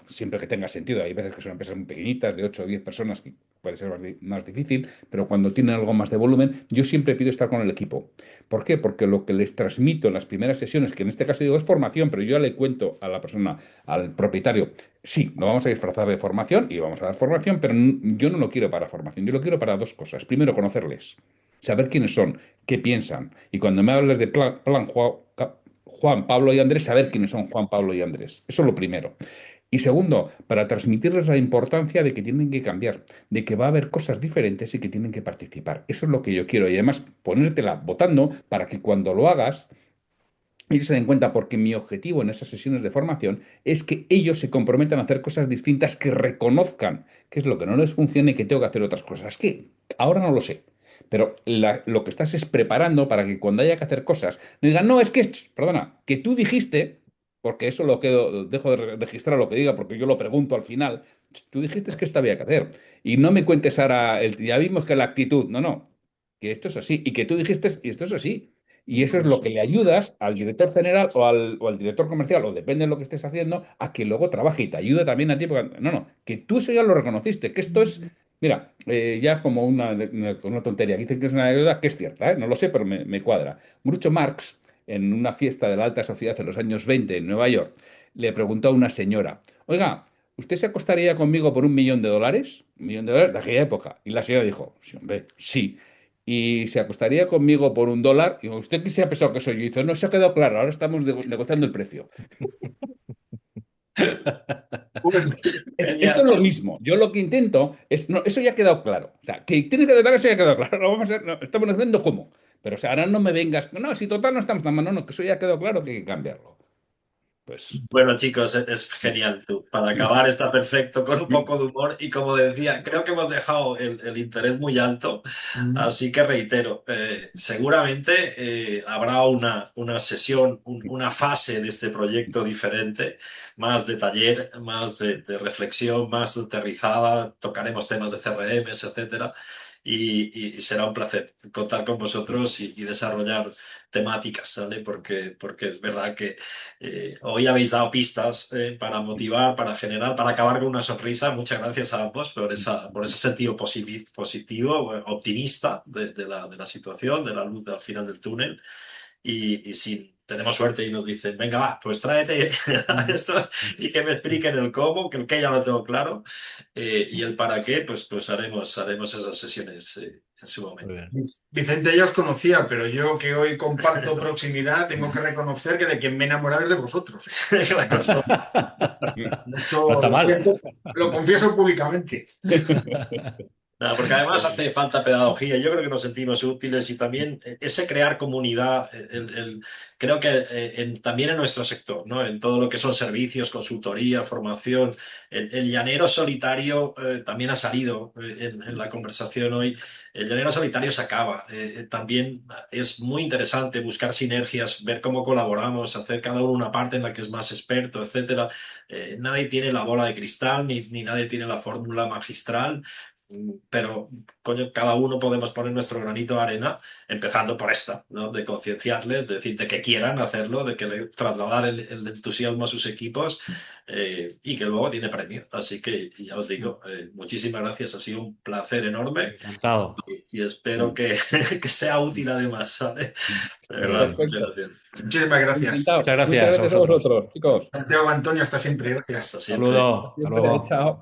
siempre que tenga sentido, hay veces que son empresas muy pequeñitas, de 8 o 10 personas, que puede ser más difícil, pero cuando tienen algo más de volumen, yo siempre pido estar con el equipo. ¿Por qué? Porque lo que les transmito en las primeras sesiones, que en este caso digo es formación, pero yo ya le cuento a la persona, al propietario, sí, lo vamos a disfrazar de formación y vamos a dar formación, pero yo no lo quiero para formación, yo lo quiero para dos cosas. Primero, conocerles, saber quiénes son, qué piensan. Y cuando me hables de plan Juan, Pablo y Andrés, saber quiénes son Juan, Pablo y Andrés. Eso es lo primero. Y segundo, para transmitirles la importancia de que tienen que cambiar, de que va a haber cosas diferentes y que tienen que participar. Eso es lo que yo quiero. Y además ponértela votando para que cuando lo hagas, ellos se den cuenta, porque mi objetivo en esas sesiones de formación es que ellos se comprometan a hacer cosas distintas, que reconozcan qué es lo que no les funciona y que tengo que hacer otras cosas. Que ahora no lo sé. Pero lo que estás es preparando para que cuando haya que hacer cosas, no digan, no, es que, perdona, que tú dijiste, porque eso dejo de registrar lo que diga, porque yo lo pregunto al final, tú dijiste que esto había que hacer. Y no me cuentes ahora, ya vimos que la actitud, no, no, que esto es así, y que tú dijiste, y esto es así. Y eso es lo que le ayudas al director general o al director comercial, o depende de lo que estés haciendo, a que luego trabaje y te ayuda también a ti. No, no, que tú eso ya lo reconociste, que esto es, mira, ya como una tontería, dicen que es una anécdota que es cierta, ¿eh? No lo sé, pero me cuadra. Groucho Marx, en una fiesta de la alta sociedad en los años 20 en Nueva York, le preguntó a una señora, oiga, ¿usted se acostaría conmigo por $1 millón? $1 millón de aquella época. Y la señora dijo, sí, hombre, sí. Y se acostaría conmigo por $1. Y digo, ¿usted qué se ha pensado que soy yo? Y dice, no, se ha quedado claro, ahora estamos negociando el precio. Bueno, Esto es Genial. lo mismo. Yo lo que intento es, no, eso ya ha quedado claro. O sea, que tiene que quedar, eso ya ha quedado claro. Ahora vamos a ver, no, estamos negociando cómo. Pero o sea, ahora no me vengas, no, si total no estamos tan mal, no, no, que eso ya ha quedado claro que hay que cambiarlo. Pues, Bueno, chicos, es genial. Tú. Para acabar está perfecto con un poco de humor y como decía, creo que hemos dejado el interés muy alto, así que reitero, seguramente habrá una sesión, una fase de este proyecto diferente, más de taller, más de reflexión, más aterrizada, tocaremos temas de CRMs, etcétera. y será un placer contar con vosotros y desarrollar temáticas, ¿vale? Porque es verdad que hoy habéis dado pistas para motivar, para generar, para acabar con una sonrisa. Muchas gracias a ambos por ese sentido positivo, optimista de la situación, de la luz al final del túnel. Y si tenemos suerte y nos dicen, venga, va, pues tráete a esto y que me expliquen el cómo, que el qué ya lo tengo claro, y el para qué, pues haremos esas sesiones en su Muy momento. bien. Vicente ya os conocía, pero yo que hoy comparto proximidad, tengo que reconocer que de quien me he enamorado es de vosotros. Claro. Esto No está lo mal. siento, lo confieso públicamente. Nada, porque además hace falta pedagogía. Yo creo que nos sentimos útiles y también ese crear comunidad, creo que también en nuestro sector, ¿no? En todo lo que son servicios, consultoría, formación, el llanero solitario también ha salido en la conversación hoy. El llanero solitario se acaba. También es muy interesante buscar sinergias, ver cómo colaboramos, hacer cada uno una parte en la que es más experto, etcétera. Nadie tiene la bola de cristal ni nadie tiene la fórmula magistral. Pero, coño, cada uno podemos poner nuestro granito de arena, empezando por esta, ¿no? De concienciarles, de decir, de que quieran hacerlo, de que trasladar el entusiasmo a sus equipos y que luego tiene premio. Así que ya os digo, muchísimas gracias, ha sido un placer enorme Encantado. y espero que sea útil además, ¿vale? De Muy verdad, bien. muchas Perfecto. gracias. Muchísimas gracias. Encantado. Muchas gracias Muchas a gracias a vosotros. vosotros, chicos. Santiago, Antonio, hasta siempre. Gracias. Hasta siempre. Saludo. Hasta Siempre, luego. chao.